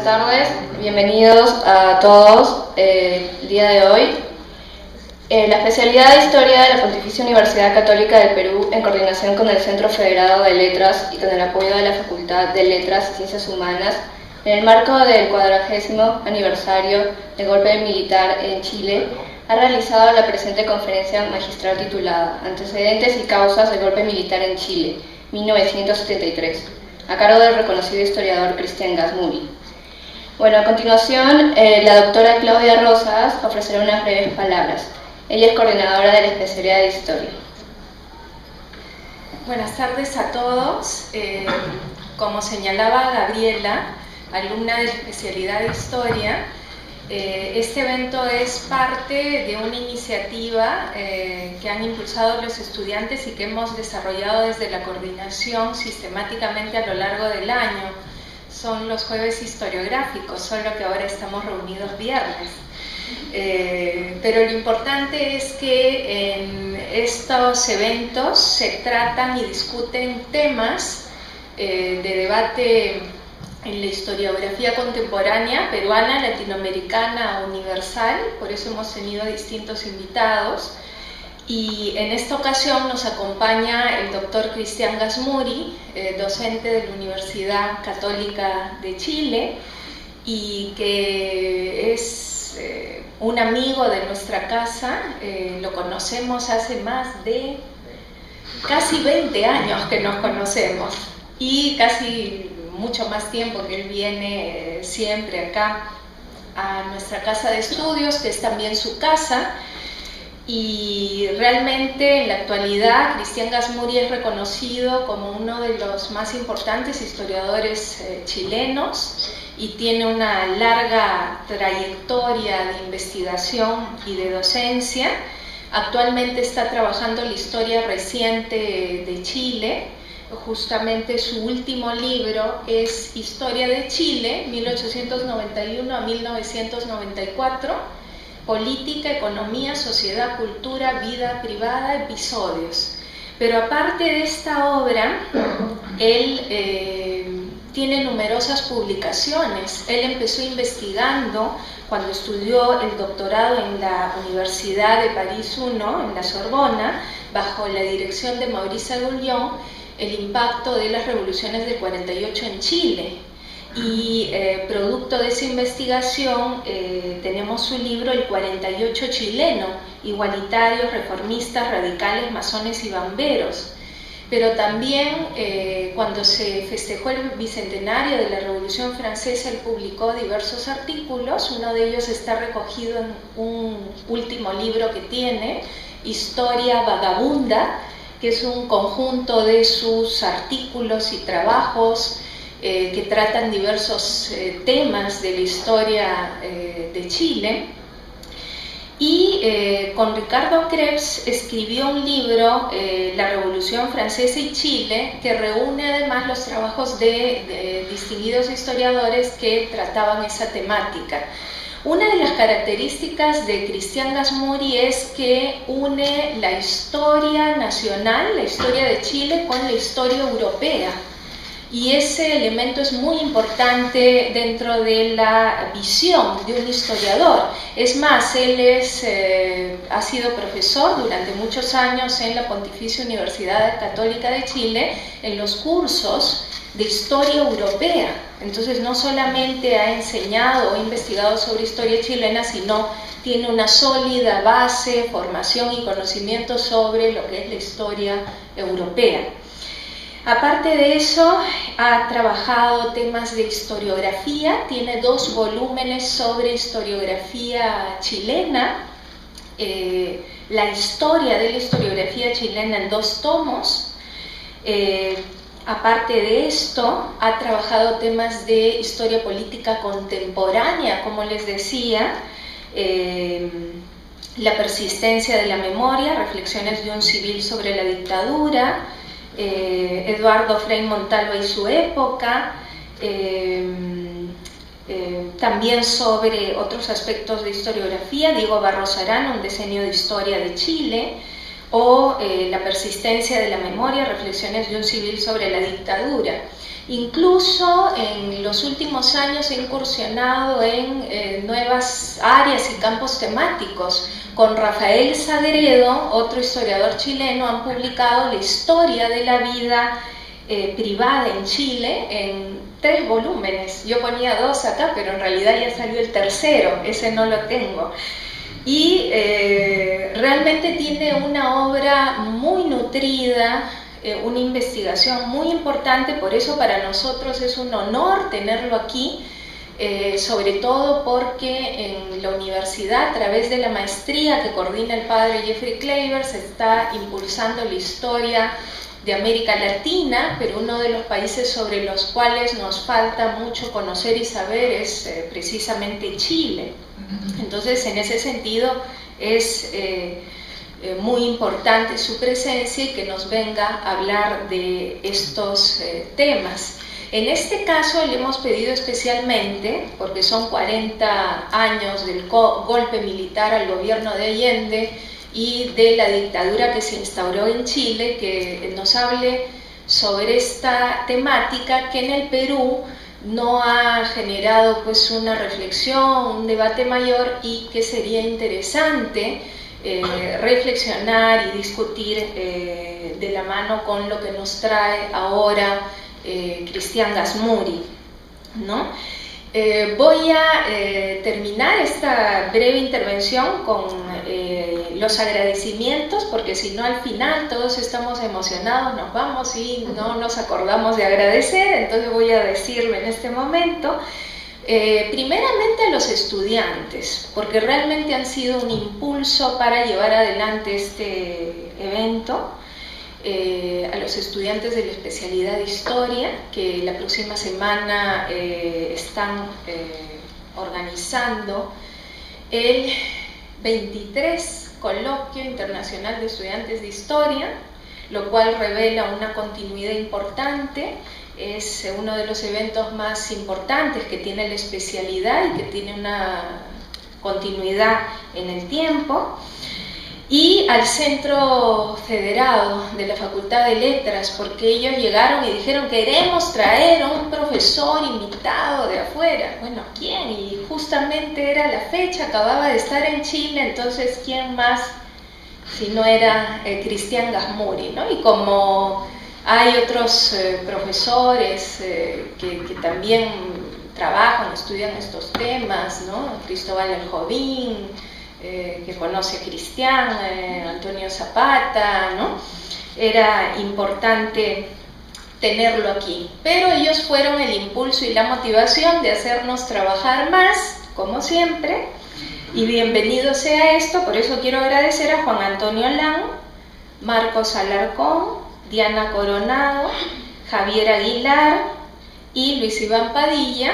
Buenas tardes, bienvenidos a todos el día de hoy. La especialidad de Historia de la Pontificia Universidad Católica del Perú, en coordinación con el Centro Federado de Letras y con el apoyo de la Facultad de Letras y Ciencias Humanas, en el marco del 40º aniversario del golpe militar en Chile, ha realizado la presente conferencia magistral titulada Antecedentes y causas del golpe militar en Chile, 1973, a cargo del reconocido historiador Cristian Gasmuri. Bueno, a continuación, la doctora Claudia Rosas ofrecerá unas breves palabras. Ella es coordinadora de la especialidad de Historia. Buenas tardes a todos. Como señalaba Gabriela, alumna de la especialidad de Historia, este evento es parte de una iniciativa que han impulsado los estudiantes y que hemos desarrollado desde la coordinación sistemáticamente a lo largo del año. Son los jueves historiográficos, solo que ahora estamos reunidos viernes. Pero lo importante es que en estos eventos se tratan y discuten temas de debate en la historiografía contemporánea, peruana, latinoamericana, universal. Por eso hemos tenido distintos invitados. Y en esta ocasión nos acompaña el doctor Cristian Gasmuri, docente de la Universidad Católica de Chile, y que es un amigo de nuestra casa. Lo conocemos hace más de casi 20 años que nos conocemos, y casi mucho más tiempo que él viene siempre acá a nuestra casa de estudios, que es también su casa. Y realmente en la actualidad Cristian Gasmuri es reconocido como uno de los más importantes historiadores chilenos, y tiene una larga trayectoria de investigación y de docencia. Actualmente está trabajando la historia reciente de Chile. Justamente su último libro es Historia de Chile, 1891 a 1994, Política, Economía, Sociedad, Cultura, Vida Privada, Episodios. Pero aparte de esta obra, él tiene numerosas publicaciones. Él empezó investigando cuando estudió el doctorado en la Universidad de París I, en la Sorbona, bajo la dirección de Maurice Aguillon, el impacto de las revoluciones del 48 en Chile. Y producto de esa investigación tenemos su libro El 48 chileno, igualitarios, reformistas, radicales, masones y bamberos. Pero también cuando se festejó el bicentenario de la Revolución Francesa, él publicó diversos artículos. Uno de ellos está recogido en un último libro que tiene, Historia Vagabunda, que es un conjunto de sus artículos y trabajos que tratan diversos temas de la historia de Chile. Y con Ricardo Krebs escribió un libro, La Revolución Francesa y Chile, que reúne además los trabajos de distinguidos historiadores que trataban esa temática. Una de las características de Cristian Gasmuri es que une la historia nacional, la historia de Chile, con la historia europea. Y ese elemento es muy importante dentro de la visión de un historiador. Es más, él ha sido profesor durante muchos años en la Pontificia Universidad Católica de Chile, en los cursos de historia europea. Entonces no solamente ha enseñado o investigado sobre historia chilena, sino tiene una sólida base, formación y conocimiento sobre lo que es la historia europea. Aparte de eso, ha trabajado temas de historiografía, tiene 2 volúmenes sobre historiografía chilena, la historia de la historiografía chilena en 2 tomos. Aparte de esto, ha trabajado temas de historia política contemporánea, como les decía, la persistencia de la memoria, reflexiones de un civil sobre la dictadura, Eduardo Frei Montalva y su época, también sobre otros aspectos de historiografía, Diego Barros Arana, un decenio de historia de Chile, o La persistencia de la memoria, reflexiones de un civil sobre la dictadura. Incluso en los últimos años he incursionado en nuevas áreas y campos temáticos. Con Rafael Sagredo, otro historiador chileno, han publicado la historia de la vida privada en Chile en 3 volúmenes. Yo ponía 2 acá, pero en realidad ya salió el tercero, ese no lo tengo. Y realmente tiene una obra muy nutrida, una investigación muy importante, por eso para nosotros es un honor tenerlo aquí, sobre todo porque en la universidad, a través de la maestría que coordina el padre Jeffrey Kleiber, se está impulsando la historia de América Latina, pero uno de los países sobre los cuales nos falta mucho conocer y saber es precisamente Chile. Entonces, en ese sentido, es muy importante su presencia y que nos venga a hablar de estos temas. En este caso le hemos pedido especialmente, porque son 40 años del golpe militar al gobierno de Allende y de la dictadura que se instauró en Chile, que nos hable sobre esta temática que en el Perú no ha generado pues una reflexión, un debate mayor, y que sería interesante reflexionar y discutir de la mano con lo que nos trae ahora Cristian Gasmuri, ¿no? Voy a terminar esta breve intervención con los agradecimientos, porque si no al final todos estamos emocionados, nos vamos y no nos acordamos de agradecer. Entonces voy a decirlo en este momento. Primeramente a los estudiantes, porque realmente han sido un impulso para llevar adelante este evento. A los estudiantes de la especialidad de Historia, que la próxima semana están organizando el 23 Coloquio Internacional de Estudiantes de Historia, lo cual revela una continuidad importante. Es uno de los eventos más importantes que tiene la especialidad y que tiene una continuidad en el tiempo. Y al Centro Federado de la Facultad de Letras, porque ellos llegaron y dijeron: queremos traer a un profesor invitado de afuera. Bueno, ¿quién? Y justamente era la fecha, acababa de estar en Chile, entonces ¿quién más si no era Cristian Gasmuri, ¿no? Y como hay otros profesores que también trabajan, estudian estos temas, ¿no? Cristóbal El Jovín, que conoce a Cristian, Antonio Zapata, ¿no? Era importante tenerlo aquí. Pero ellos fueron el impulso y la motivación de hacernos trabajar más, como siempre, y bienvenido sea esto. Por eso quiero agradecer a Juan Antonio Lang, Marcos Alarcón, Diana Coronado, Javier Aguilar y Luis Iván Padilla,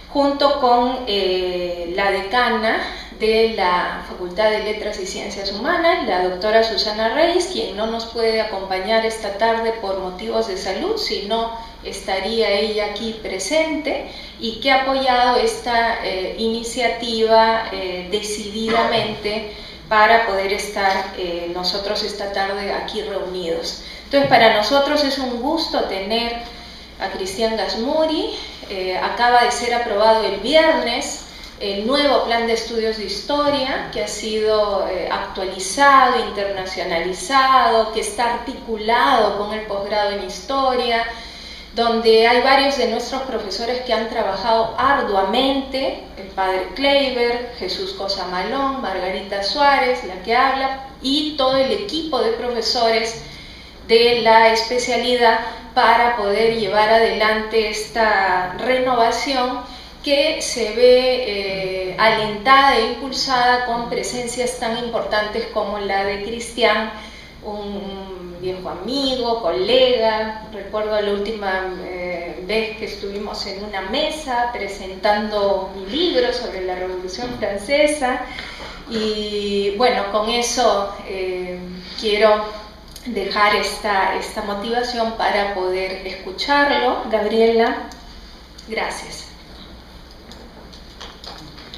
junto con la decana de la Facultad de Letras y Ciencias Humanas, la doctora Susana Reyes, quien no nos puede acompañar esta tarde por motivos de salud, sino estaría ella aquí presente, y que ha apoyado esta iniciativa decididamente para poder estar nosotros esta tarde aquí reunidos. Entonces, para nosotros es un gusto tener a Cristian Gasmuri. Acaba de ser aprobado el viernes el nuevo plan de estudios de historia, que ha sido actualizado, internacionalizado, que está articulado con el posgrado en historia, donde hay varios de nuestros profesores que han trabajado arduamente: el padre Kleiber, Jesús Cosamalón, Margarita Suárez, la que habla, y todo el equipo de profesores de la especialidad, para poder llevar adelante esta renovación que se ve alentada e impulsada con presencias tan importantes como la de Cristian, un viejo amigo, colega. Recuerdo la última vez que estuvimos en una mesa presentando mi libro sobre la Revolución Francesa, y bueno, con eso quiero dejar esta motivación para poder escucharlo. Gabriela, gracias.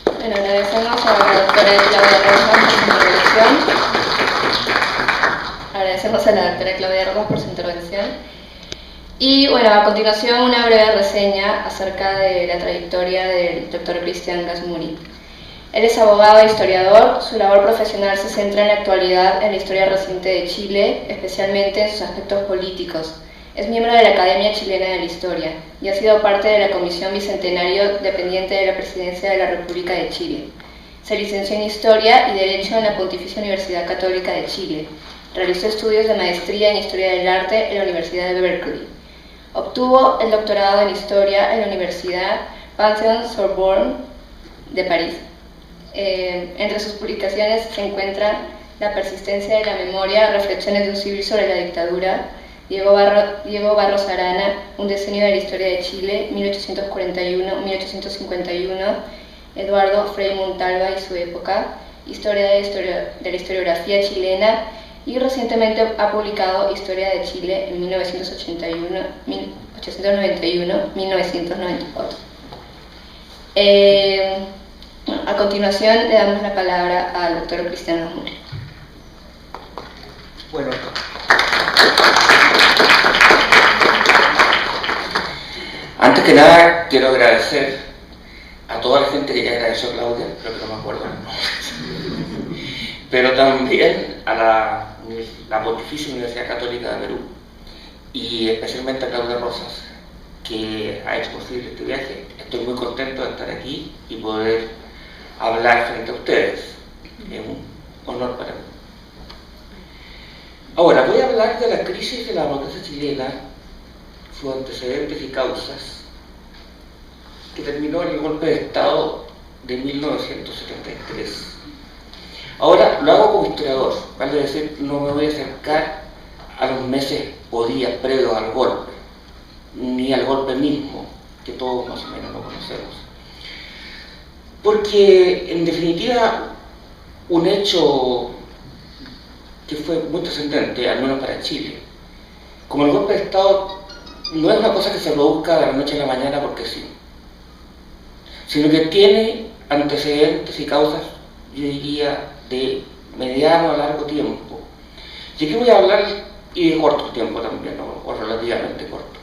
Bueno, agradecemos a la doctora Claudia Rosa por su intervención. agradecemos a la doctora Claudia Rojas por su intervención. Y bueno, a continuación una breve reseña acerca de la trayectoria del doctor Cristian Gazmuri. Él es abogado e historiador. Su labor profesional se centra en la actualidad en la historia reciente de Chile, especialmente en sus aspectos políticos. Es miembro de la Academia Chilena de la Historia y ha sido parte de la Comisión Bicentenario dependiente de la Presidencia de la República de Chile. Se licenció en Historia y Derecho en la Pontificia Universidad Católica de Chile. Realizó estudios de maestría en Historia del Arte en la Universidad de Berkeley. Obtuvo el doctorado en Historia en la Universidad Panthéon-Sorbonne de París. Entre sus publicaciones se encuentran La persistencia de la memoria, Reflexiones de un civil sobre la dictadura, Diego Barros Arana, Un decenio de la historia de Chile, 1841-1851, Eduardo Frei Montalva y su época, Historia de la historiografía chilena, y recientemente ha publicado Historia de Chile en 1891-1994. A continuación le damos la palabra al doctor Cristian Gazmuri. Bueno, antes que nada quiero agradecer a toda la gente que ya agradeció a Claudia, creo que no me acuerdo los nombres, pero también a la Pontificia Universidad Católica de Perú y especialmente a Claudia Rosas, que ha hecho posible este viaje. Estoy muy contento de estar aquí y poder hablar frente a ustedes. Es un honor para mí. Ahora, voy a hablar de la crisis de la democracia chilena, sus antecedentes y causas, que terminó en el golpe de Estado de 1973. Ahora, lo hago como historiador, vale decir, no me voy a acercar a los meses o días previos al golpe, ni al golpe mismo, que todos más o menos lo conocemos. Porque, en definitiva, un hecho que fue muy trascendente, al menos para Chile, como el golpe de Estado no es una cosa que se produzca de la noche a la mañana porque sí, sino que tiene antecedentes y causas, yo diría, de mediano a largo tiempo. Y aquí voy a hablar, y de corto tiempo también, o relativamente corto.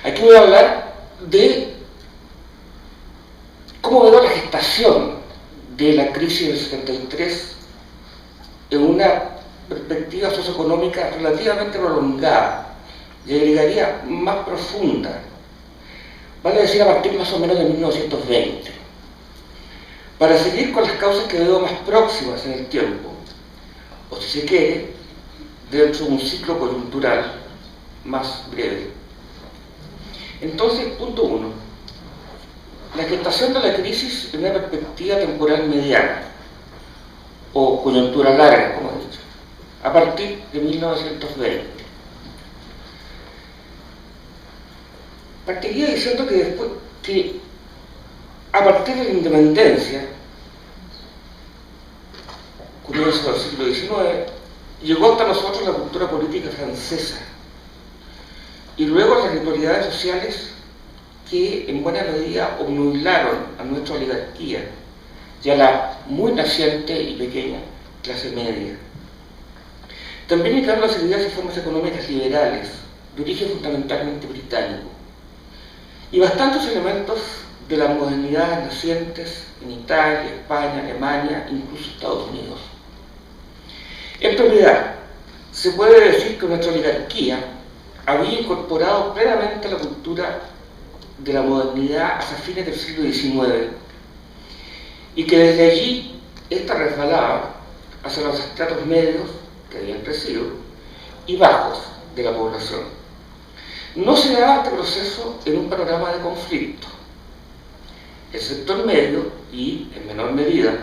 Aquí voy a hablar de cómo veo la gestación de la crisis del 73 en una perspectiva socioeconómica relativamente prolongada, y agregaría más profunda, vale decir a partir más o menos de 1920, para seguir con las causas que veo más próximas en el tiempo, o si se quiere, dentro de un ciclo coyuntural más breve. Entonces, punto 1. La gestación de la crisis en una perspectiva temporal mediana, o coyuntura larga, como he dicho, a partir de 1920. Partiría diciendo que a partir de la independencia, comienzo del siglo XIX, llegó hasta nosotros la cultura política francesa y luego las autoridades sociales que en buena medida obnubilaron a nuestra oligarquía y a la muy naciente y pequeña clase media. También entraron las ideas y formas económicas liberales, de origen fundamentalmente británico, y bastantes elementos de las modernidades nacientes en Italia, España, Alemania, incluso Estados Unidos. En realidad, se puede decir que nuestra oligarquía había incorporado plenamente la cultura de la modernidad hasta fines del siglo XIX y que desde allí ésta resbalaba hacia los estratos medios que habían crecido y bajos de la población. No se daba este proceso en un panorama de conflicto. El sector medio y, en menor medida,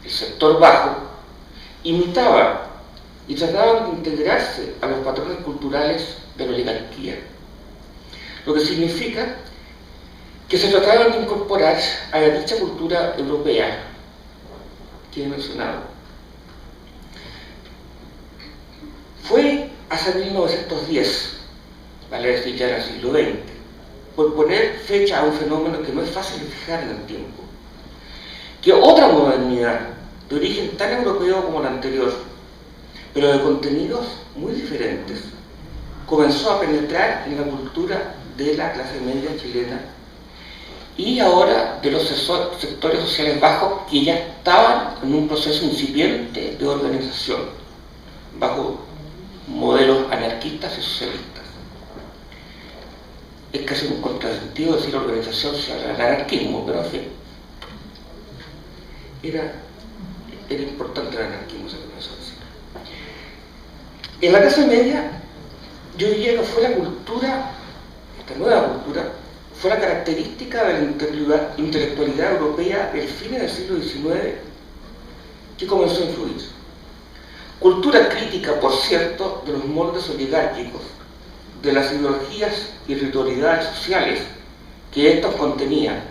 el sector bajo imitaban y trataban de integrarse a los patrones culturales de la oligarquía, lo que significa que se trataban de incorporar a la dicha cultura europea que he mencionado. Fue hasta 1910, vale decir ya en el siglo XX, por poner fecha a un fenómeno que no es fácil de fijar en el tiempo, que otra modernidad de origen tan europeo como la anterior pero de contenidos muy diferentes, comenzó a penetrar en la cultura de la clase media chilena y ahora de los sectores sociales bajos que ya estaban en un proceso incipiente de organización bajo modelos anarquistas y socialistas. Es casi un contrasentido decir organización social al anarquismo, pero en fin, era importante el anarquismo, se comenzó a decir. En la clase media, yo diría que fue la cultura, esta nueva cultura, fue la característica de la intelectualidad europea del fin del siglo XIX que comenzó a influir. Cultura crítica, por cierto, de los moldes oligárquicos, de las ideologías y ritualidades sociales que estos contenían,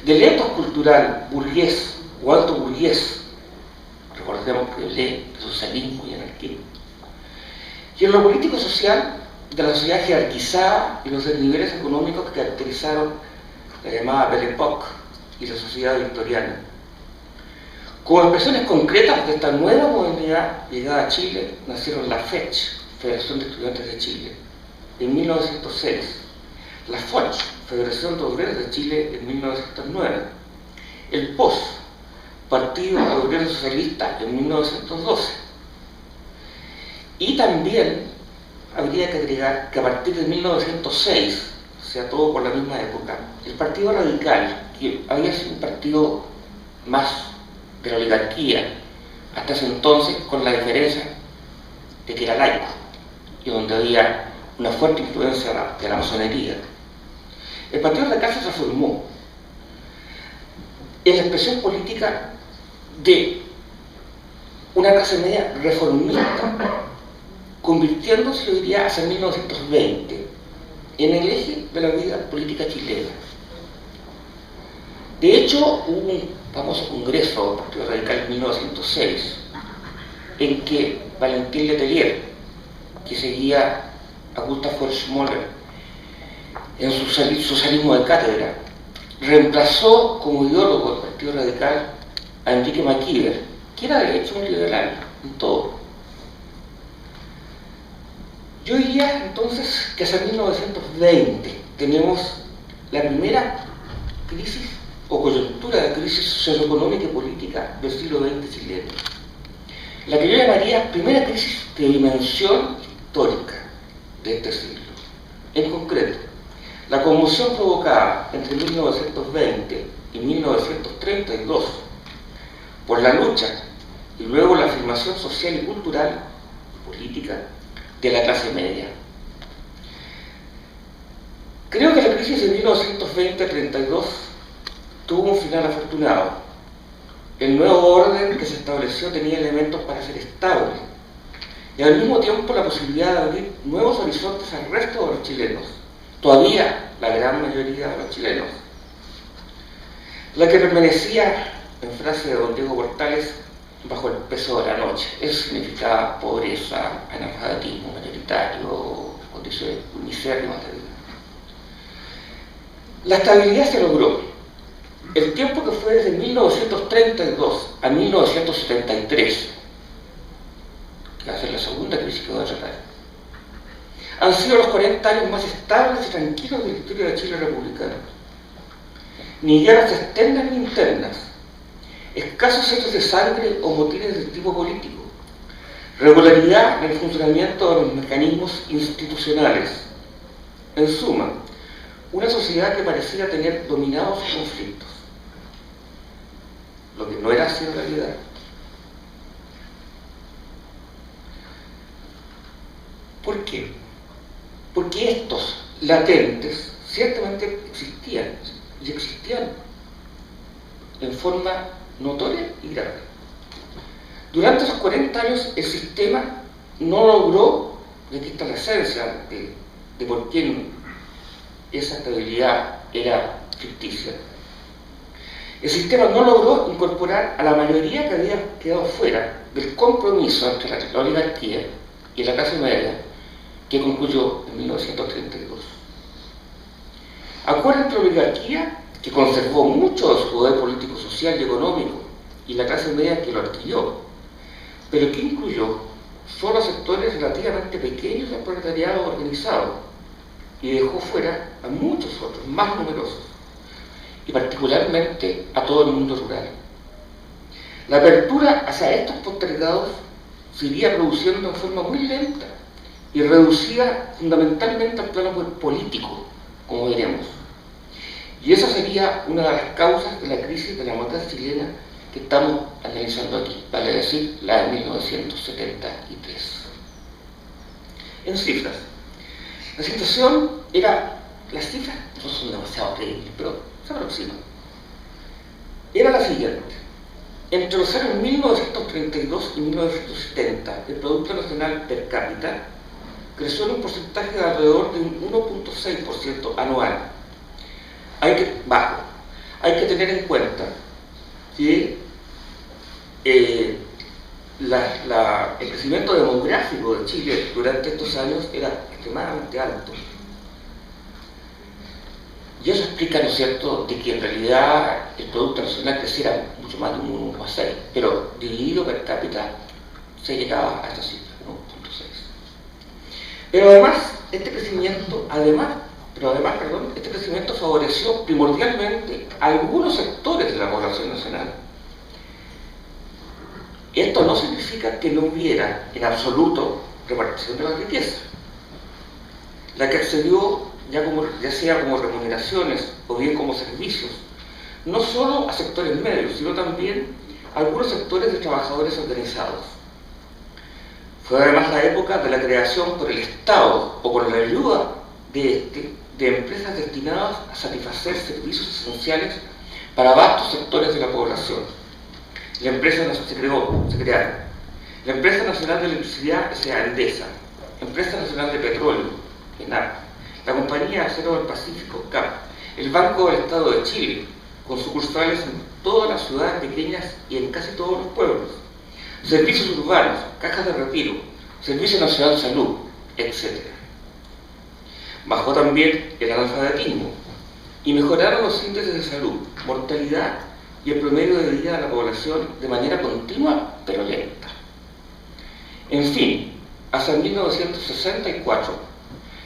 del etos cultural burgués o alto burgués, recordemos que lee socialismo y anarquismo, y en lo político-social de la sociedad jerarquizada y los desniveles económicos que caracterizaron la llamada Belle Époque y la sociedad victoriana. Como expresiones concretas de esta nueva modernidad llegada a Chile, nacieron la FECH, Federación de Estudiantes de Chile, en 1906, la FOCH, Federación de Obreros de Chile, en 1909, el POS, Partido Obrero Socialista, en 1912. Y también habría que agregar que a partir de 1906, o sea, todo por la misma época, el Partido Radical, que había sido un partido más de la oligarquía, hasta ese entonces, con la diferencia de que era laico, y donde había una fuerte influencia de la masonería. El Partido Radical se transformó en la expresión política de una clase media reformista, convirtiéndose, yo diría, hacia 1920 en el eje de la vida política chilena. De hecho, hubo un famoso congreso del Partido Radical en 1906 en que Valentín Letelier, que seguía a Gustav Furstenberg en su socialismo de cátedra, reemplazó como ideólogo del Partido Radical a Enrique McKeever, que era de hecho un liberal en todo. Yo diría entonces que hacia 1920 tenemos la primera crisis o coyuntura de crisis socioeconómica y política del siglo XX chileno. La que yo llamaría primera crisis de dimensión histórica de este siglo. En concreto, la conmoción provocada entre 1920 y 1932 por la lucha y luego la afirmación social y cultural y política de la clase media. Creo que la crisis de 1920-32 tuvo un final afortunado. El nuevo orden que se estableció tenía elementos para ser estable y al mismo tiempo la posibilidad de abrir nuevos horizontes al resto de los chilenos, todavía la gran mayoría de los chilenos. La que permanecía, en frase de don Diego Portales, bajo el peso de la noche. Eso significaba pobreza, analfabetismo mayoritario, condiciones misérrimas de vida. La estabilidad se logró. El tiempo que fue desde 1932 a 1973, que va a ser la segunda crisis que voy a tratar, han sido los 40 años más estables y tranquilos de la historia de Chile republicana. Ni guerras externas ni internas, escasos hechos de sangre o motines de tipo político, regularidad en el funcionamiento de los mecanismos institucionales. En suma, una sociedad que parecía tener dominados sus conflictos, lo que no era así en realidad. ¿Por qué? Porque estos latentes ciertamente existían, y existían en forma notoria y grave. Durante esos 40 años el sistema no logró, y aquí está la esencia de por qué esa estabilidad era ficticia. El sistema no logró incorporar a la mayoría que había quedado fuera del compromiso entre la oligarquía y la clase media, que concluyó en 1932. Acuerdo entre la oligarquía, que conservó mucho de su poder político, social y económico, y la clase media que lo adquirió, pero que incluyó solo a sectores relativamente pequeños del proletariado organizado y dejó fuera a muchos otros, más numerosos, y particularmente a todo el mundo rural. La apertura hacia estos postergados se iría produciendo en forma muy lenta y reducida fundamentalmente al plano político, como veremos. Y esa sería una de las causas de la crisis de la moneda chilena que estamos analizando aquí, vale decir, la de 1973. En cifras, la situación era, las cifras no son demasiado creíbles, pero se aproximan. Era la siguiente: entre los años 1932 y 1970, el Producto Nacional per cápita creció en un porcentaje de alrededor de un 1.6% anual. Hay que tener en cuenta que el crecimiento demográfico de Chile durante estos años era extremadamente alto. Y eso explica, ¿no es cierto?, de que en realidad el Producto Nacional creciera mucho más de un 1,6, pero dividido per cápita se llegaba a esta cifra, 1,6. Pero además, este crecimiento favoreció primordialmente a algunos sectores de la población nacional. Esto no significa que no hubiera en absoluto repartición de la riqueza. La que accedió ya sea como remuneraciones o bien como servicios, no solo a sectores medios, sino también a algunos sectores de trabajadores organizados. Fue además la época de la creación por el Estado o por la ayuda de empresas destinadas a satisfacer servicios esenciales para vastos sectores de la población. La empresa se crearon. La Empresa Nacional de Electricidad, S.A. Endesa, Empresa Nacional de Petróleo, ENAP, la Compañía de Acero del Pacífico, CAP, el Banco del Estado de Chile, con sucursales en todas las ciudades pequeñas y en casi todos los pueblos, servicios urbanos, cajas de retiro, Servicio Nacional de Salud, etc. Bajó también el analfabetismo y mejoraron los índices de salud, mortalidad y el promedio de vida de la población de manera continua pero lenta. En fin, hasta 1964,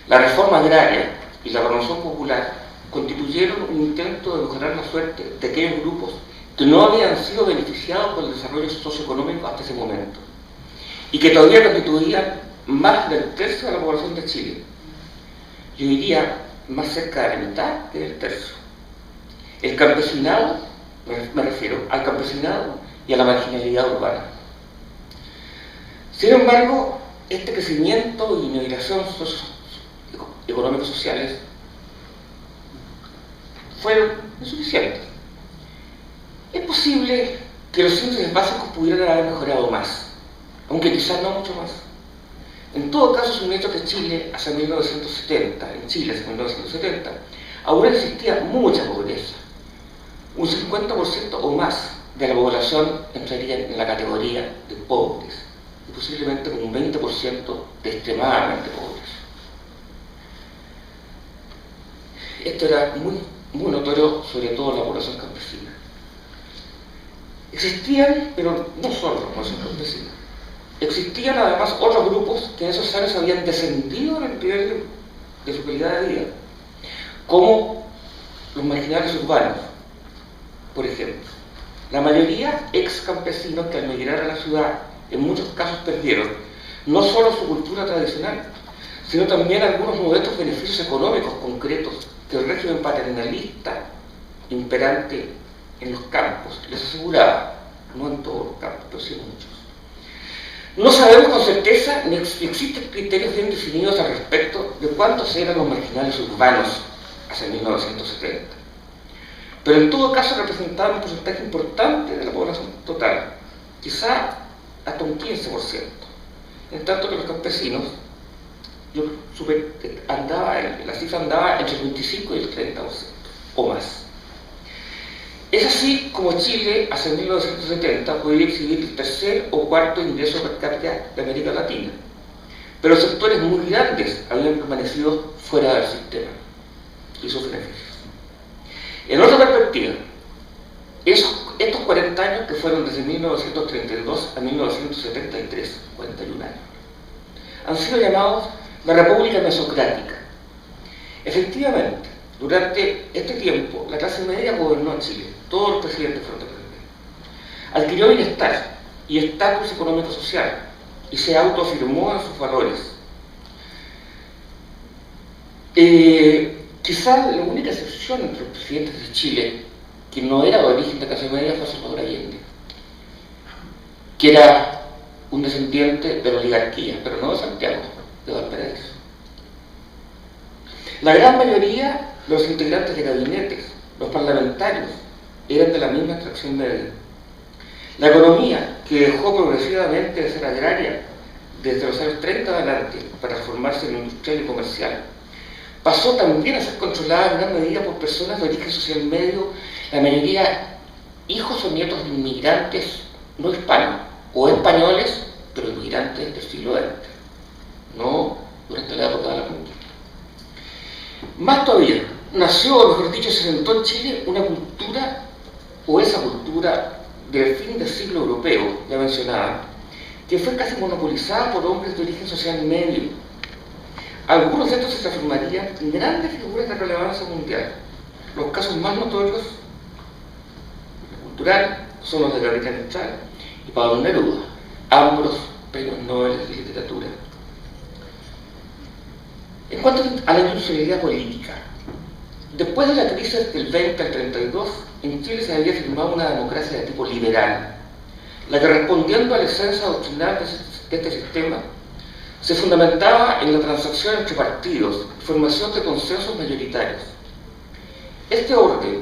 la reforma agraria y la promoción popular constituyeron un intento de mejorar la suerte de aquellos grupos que no habían sido beneficiados por el desarrollo socioeconómico hasta ese momento y que todavía constituían más del tercio de la población de Chile. Yo diría más cerca de la mitad que del tercio. El campesinado, me refiero al campesinado y a la marginalidad urbana. Sin embargo, este crecimiento y migración económicos sociales fueron insuficientes. Es posible que los índices básicos pudieran haber mejorado más, aunque quizás no mucho más. En todo caso, es un hecho que Chile, hacia 1970, aún existía mucha pobreza. Un 50% o más de la población entraría en la categoría de pobres, y posiblemente con un 20% de extremadamente pobres. Esto era muy notorio, sobre todo en la población campesina. Existían, pero no solo la población campesina, existían además otros grupos que en esos años habían descendido en el nivel de su calidad de vida, como los marginales urbanos, por ejemplo. La mayoría ex campesinos que al migrar a la ciudad en muchos casos perdieron no solo su cultura tradicional, sino también algunos modestos beneficios económicos concretos que el régimen paternalista imperante en los campos les aseguraba, no en todos los campos, pero sí en muchos. No sabemos con certeza ni existen criterios bien definidos al respecto de cuántos eran los marginales urbanos hacia 1970, pero en todo caso representaban un porcentaje importante de la población total, quizá hasta un 15%, en tanto que los campesinos, la cifra andaba entre el 25 y el 30% o más. Es así como Chile, hacia 1970, podría exhibir el tercer o cuarto ingreso per cápita de América Latina, pero sectores muy grandes habían permanecido fuera del sistema y sus beneficios. En otra perspectiva, esos estos 40 años que fueron desde 1932 a 1973, 41 años, han sido llamados la República Mesocrática. Efectivamente, durante este tiempo, la clase media gobernó en Chile, todos los presidentes fueron de clase media. Adquirió bienestar y estatus económico-social y se autoafirmó en sus valores. Quizás la única excepción entre los presidentes de Chile que no era de origen de clase media fue Salvador Allende, que era un descendiente de la oligarquía, pero no de Santiago, de Valparaíso. La gran mayoría de los integrantes de gabinetes, los parlamentarios, eran de la misma extracción media. La economía, que dejó progresivamente de ser agraria desde los años 30 adelante para transformarse en industrial y comercial, pasó también a ser controlada en gran medida por personas de origen social medio, la mayoría hijos o nietos de inmigrantes no hispanos, o españoles, pero inmigrantes del siglo XX, no durante la época de la conquista. Más todavía, nació, o mejor dicho, se sentó en Chile una cultura, o esa cultura del fin del siglo europeo, ya mencionada, que fue casi monopolizada por hombres de origen social medio. Algunos de estos se transformarían en grandes figuras de relevancia mundial. Los casos más notorios cultural son los de Gabriel Mistral y Pablo Neruda, ambos premios Nobel de literatura. En cuanto a la institucionalidad política, después de la crisis del 20 al 32, en Chile se había firmado una democracia de tipo liberal, la que, respondiendo a la esencia doctrinal de este sistema, se fundamentaba en la transacción entre partidos y formación de consensos mayoritarios. Este orden,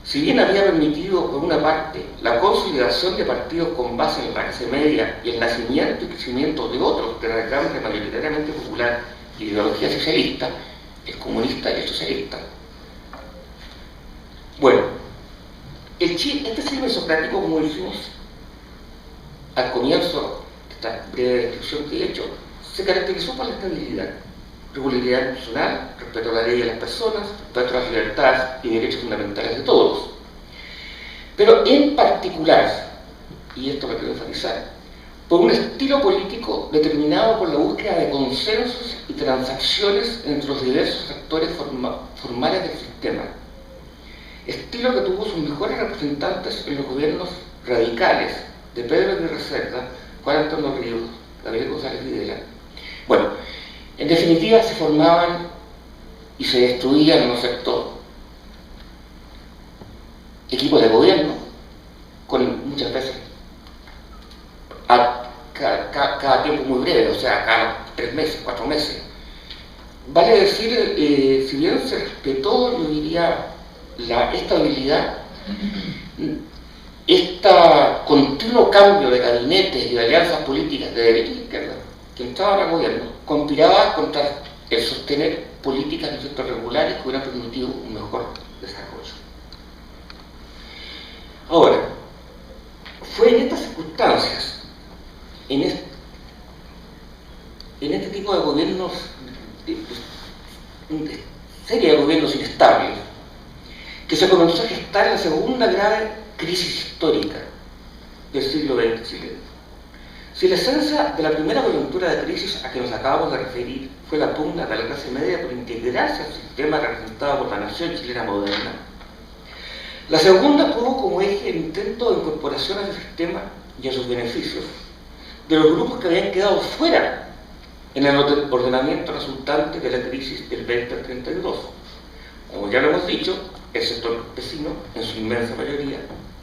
si bien había permitido, por una parte, la consolidación de partidos con base en la clase media y el nacimiento y crecimiento de otros de reclamos mayoritariamente popular y de ideología socialista, el comunista y el socialista. Bueno, este Chile mesocrático, como dijimos al comienzo de esta breve descripción que he hecho, se caracterizó por la estabilidad, regularidad institucional, respeto a la ley de las personas, respeto a las libertades y derechos fundamentales de todos. Pero en particular, y esto lo quiero enfatizar, por un estilo político determinado por la búsqueda de consensos y transacciones entre los diversos actores formales del sistema. Estilo que tuvo sus mejores representantes en los gobiernos radicales de Pedro Aguirre Cerda, Juan Antonio Ríos, Gabriel González Videla. Bueno, en definitiva se formaban y se destruían, ¿no es cierto?, equipos de gobierno, con muchas veces cada tiempo muy breve, o sea, cada 3 meses, 4 meses. Vale decir, si bien se respetó, yo diría, la estabilidad, este continuo cambio de gabinetes y de alianzas políticas de derecha e izquierda que entraban al gobierno, conspiraba contra el sostener políticas de sector regulares que hubieran permitido un mejor desarrollo. Ahora, fue en estas circunstancias, en este tipo de gobiernos, de serie de gobiernos inestables, que se comenzó a gestar la segunda grave crisis histórica del siglo XX chileno. Si la esencia de la primera coyuntura de crisis a que nos acabamos de referir fue la pugna de la clase media por integrarse al sistema representado por la nación chilena moderna, la segunda tuvo como eje el intento de incorporación al sistema y a sus beneficios de los grupos que habían quedado fuera en el ordenamiento resultante de la crisis del 20 al 32. Como ya lo hemos dicho, el sector campesino en su inmensa mayoría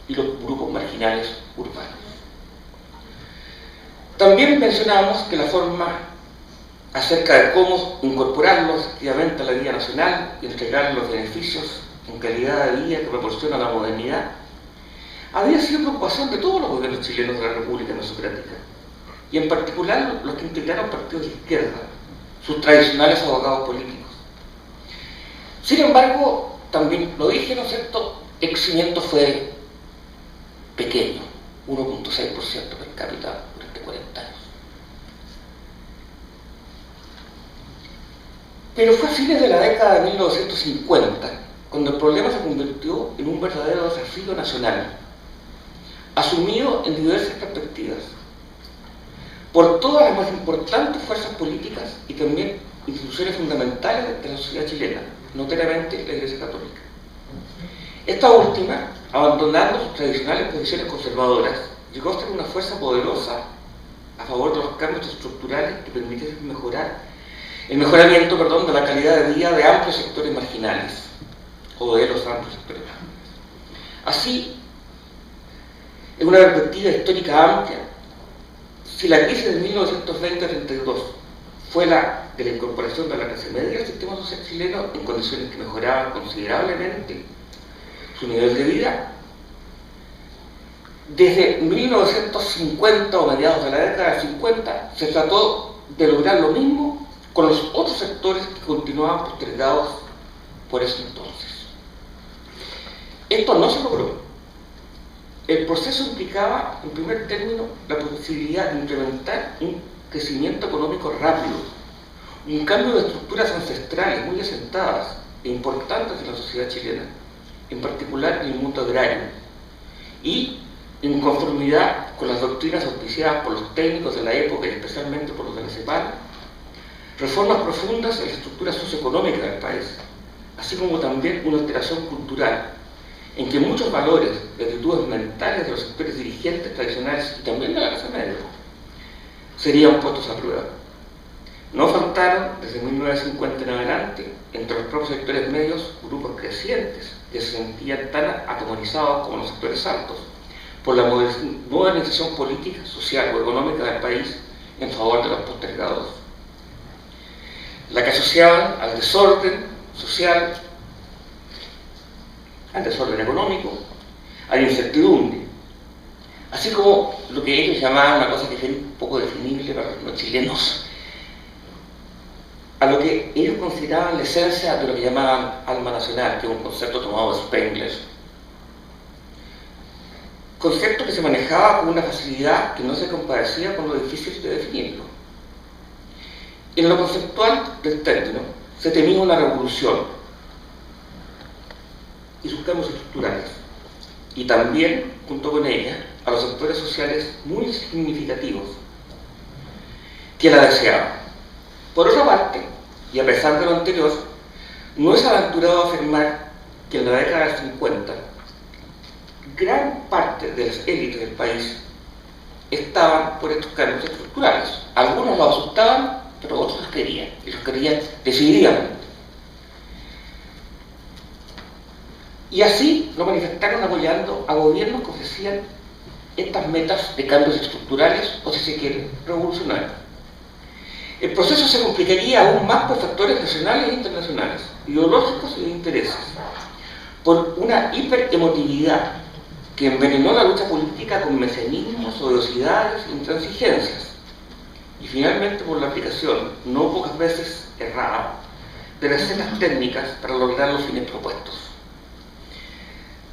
y los grupos marginales urbanos. También mencionamos que la forma acerca de cómo incorporarlos activamente a la vida nacional y entregar los beneficios en calidad de vida que proporciona la modernidad había sido preocupación de todos los gobiernos chilenos de la República Mesocrática, y en particular los que integraron partidos de izquierda, sus tradicionales abogados políticos. Sin embargo, también lo dije, ¿no es cierto?, el crecimiento fue pequeño, 1.6% per cápita durante 40 años. Pero fue a fines de la década de 1950 cuando el problema se convirtió en un verdadero desafío nacional. asumido en diversas perspectivas por todas las más importantes fuerzas políticas y también instituciones fundamentales de la sociedad chilena, notoriamente la Iglesia Católica. Esta última, abandonando sus tradicionales posiciones conservadoras, llegó a ser una fuerza poderosa a favor de los cambios estructurales que permitiesen el mejoramiento de la calidad de vida de amplios sectores marginales, o de los amplios sectores marginales. Así, en una perspectiva histórica amplia, si la crisis de 1920-32 fue la de la incorporación de la clase media al sistema social chileno en condiciones que mejoraban considerablemente su nivel de vida, desde 1950 o mediados de la década de 50 se trató de lograr lo mismo con los otros sectores que continuaban postergados por ese entonces. Esto no se logró. El proceso implicaba, en primer término, la posibilidad de implementar un crecimiento económico rápido, un cambio de estructuras ancestrales muy asentadas e importantes en la sociedad chilena, en particular en el mundo agrario, y en conformidad con las doctrinas auspiciadas por los técnicos de la época y especialmente por los de la CEPAL, reformas profundas en la estructura socioeconómica del país, así como también una alteración cultural, en que muchos valores y actitudes mentales de los sectores dirigentes tradicionales y también de la clase media serían puestos a prueba. No faltaron, desde 1950 en adelante, entre los propios sectores medios, grupos crecientes que se sentían tan atomorizados como los sectores altos por la modernización política, social o económica del país en favor de los postergados, la que asociaban al desorden social, al desorden económico, a la incertidumbre, así como lo que ellos llamaban, una cosa que es un poco definible para los chilenos, a lo que ellos consideraban la esencia de lo que llamaban alma nacional, que es un concepto tomado de Spengler. Concepto que se manejaba con una facilidad que no se compadecía con lo difícil de definirlo. En lo conceptual del término se temía una revolución y sus cambios estructurales, y también, junto con ella, a los sectores sociales muy significativos que la deseaban. Por otra parte, y a pesar de lo anterior, no es aventurado afirmar que en la década del 50 gran parte de las élites del país estaban por estos cambios estructurales. Algunos los asustaban, pero otros los querían, y los querían decididamente. Y así lo manifestaron apoyando a gobiernos que ofrecían estas metas de cambios estructurales, o si se quiere, revolucionarios. El proceso se complicaría aún más por factores nacionales e internacionales, ideológicos y de intereses, por una hiperemotividad que envenenó la lucha política con mesianismos, odiosidades e intransigencias, y finalmente por la aplicación, no pocas veces errada, de las escenas técnicas para lograr los fines propuestos.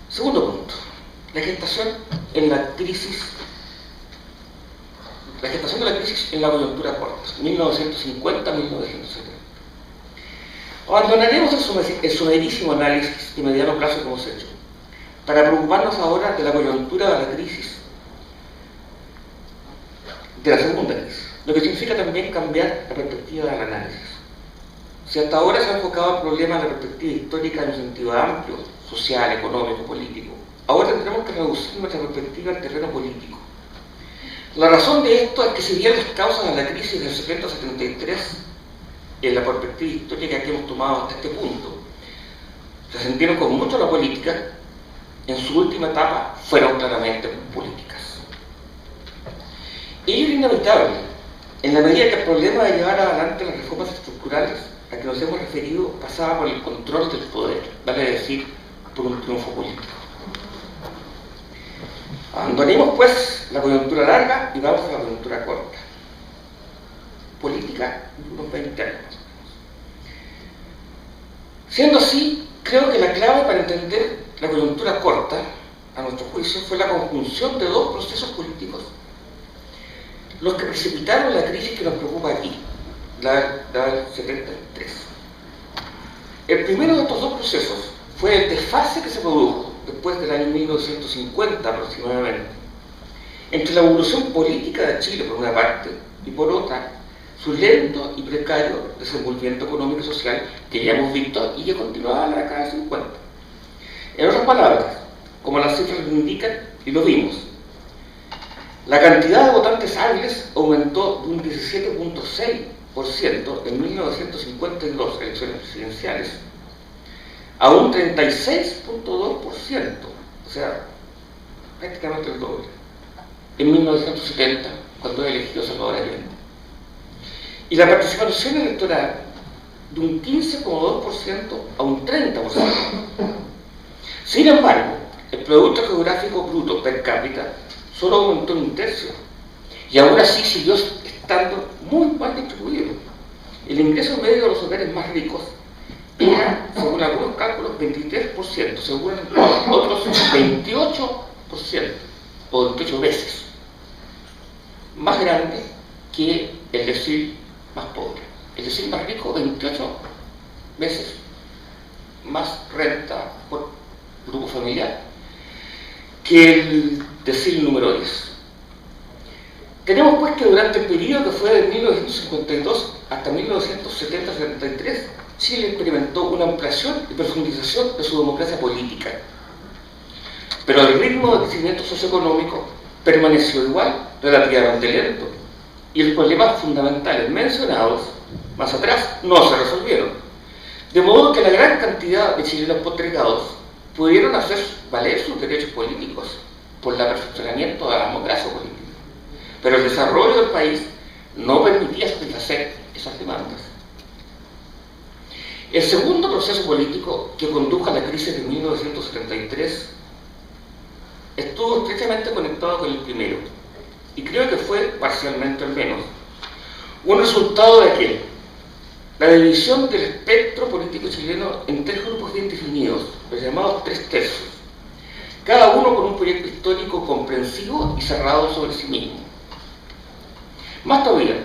Segundo punto, la gestación de la crisis en la coyuntura corta, 1950-1970. Abandonaremos el sumerísimo análisis de mediano plazo que hemos hecho para preocuparnos ahora de la coyuntura de la crisis, de la segunda crisis, lo que significa también cambiar la perspectiva del análisis. Si hasta ahora se ha enfocado el problema de la perspectiva histórica en un sentido amplio, social, económico, político, ahora tendremos que reducir nuestra perspectiva al terreno político. La razón de esto es que si bien las causas de la crisis del 70-73, en la perspectiva histórica que hemos tomado hasta este punto, se sintieron con mucho la política, en su última etapa fueron claramente políticas. Ello es inevitable, en la medida que el problema de llevar adelante las reformas estructurales a que nos hemos referido pasaba por el control del poder, vale decir, por un triunfo político. Abandonemos pues la coyuntura larga y vamos a la coyuntura corta. Política de unos 20 años. Siendo así, creo que la clave para entender la coyuntura corta, a nuestro juicio, fue la conjunción de dos procesos políticos, los que precipitaron la crisis que nos preocupa aquí, la del 73. El primero de estos dos procesos fue el desfase que se produjo después del año 1950 aproximadamente, entre la evolución política de Chile por una parte y por otra su lento y precario desenvolvimiento económico y social que ya hemos visto y que continuaba en la década de 50. En otras palabras, como las cifras lo indican y lo vimos, la cantidad de votantes hábiles aumentó de un 17.6% en 1952 elecciones presidenciales a un 36.2%, o sea, prácticamente el doble, en 1970, cuando elegido Salvador Allende. Y la participación electoral de un 15.2% a un 30%. Sin embargo, el Producto Geográfico Bruto per cápita solo aumentó un tercio, y aún así siguió estando muy mal distribuido. El ingreso medio de los hogares más ricos era, según algunos cálculos, 23%, según otros 28%, o 28 veces, más grande que el decil más pobre. El decil más rico, 28 veces más renta por grupo familiar que el decil número 10. Tenemos pues que durante el periodo que fue de 1952 hasta 1970-73, Chile experimentó una ampliación y profundización de su democracia política. Pero el ritmo de crecimiento socioeconómico permaneció igual, relativamente lento, y los problemas fundamentales mencionados más atrás no se resolvieron. De modo que la gran cantidad de chilenos postergados pudieron hacer valer sus derechos políticos por el perfeccionamiento de la democracia política. Pero el desarrollo del país no permitía satisfacer esas demandas. El segundo proceso político que condujo a la crisis de 1973 estuvo estrechamente conectado con el primero, y creo que fue, parcialmente al menos, un resultado de que la división del espectro político chileno en tres grupos bien definidos, los llamados tres tercios, cada uno con un proyecto histórico comprensivo y cerrado sobre sí mismo. Más todavía,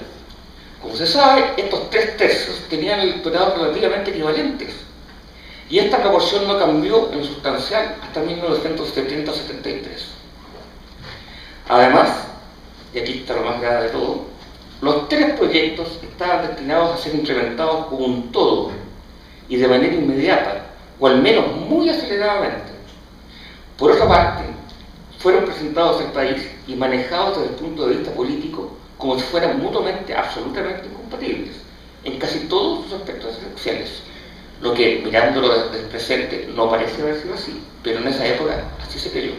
como se sabe, estos tres tercios tenían electorados relativamente equivalentes, y esta proporción no cambió en lo sustancial hasta 1970-73. Además, y aquí está lo más grave de todo, los tres proyectos estaban destinados a ser implementados como un todo y de manera inmediata, o al menos muy aceleradamente. Por otra parte, fueron presentados al país y manejados desde el punto de vista político como si fueran mutuamente absolutamente incompatibles en casi todos sus aspectos esenciales, lo que, mirándolo desde el presente, no parece haber sido así, pero en esa época así se creyó.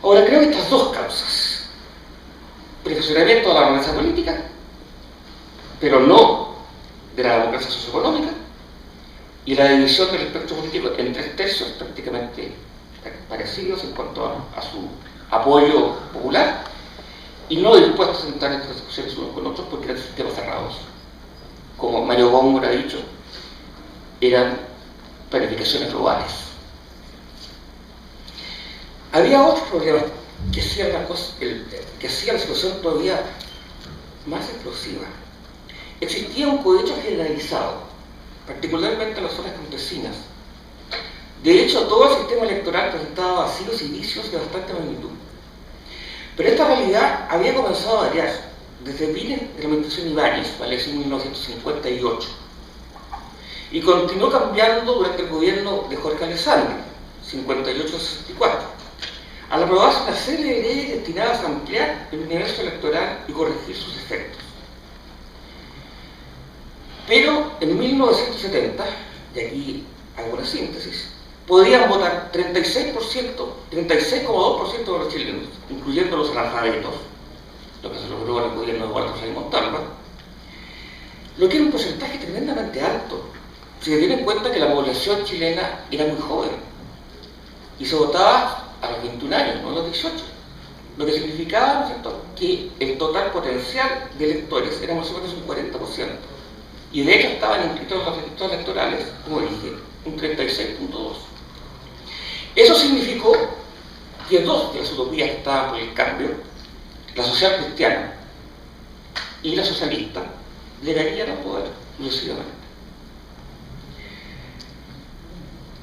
Ahora, creo que estas dos causas, perfeccionamiento de la democracia política, pero no de la democracia socioeconómica, y la división del espectro político en tres tercios prácticamente parecidos en cuanto a su apoyo popular, y no dispuestos a entrar en estas discusiones unos con otros porque eran sistemas cerrados. Como Mario Góngora ha dicho, eran planificaciones globales. Había otros problemas que hacían la situación todavía más explosiva. Existía un cohecho generalizado, particularmente en las zonas campesinas. De hecho, todo el sistema electoral presentaba vacíos y vicios de bastante magnitud. Pero esta realidad había comenzado a variar desde fines de la administración Ibáñez, ¿vale? En 1958, y continuó cambiando durante el gobierno de Jorge Alessandri, 58-64, al aprobarse una serie de leyes destinadas a ampliar el universo electoral y corregir sus efectos. Pero en 1970, y aquí hago una síntesis, podían votar 36,2% de los chilenos, incluyendo los analfabetos, lo que se logró en el gobierno de Eduardo Frei Montalva, lo que era un porcentaje tremendamente alto, si se tiene en cuenta que la población chilena era muy joven, y se votaba a los 21 años, no a los 18, lo que significaba, ¿no es cierto?, que el total potencial de electores era más o menos un 40%, y de hecho estaban inscritos en los registros electorales, como dije, un 36.2%. Eso significó que dos de las utopías que estaban por el cambio, la social cristiana y la socialista, llegarían al poder exclusivamente.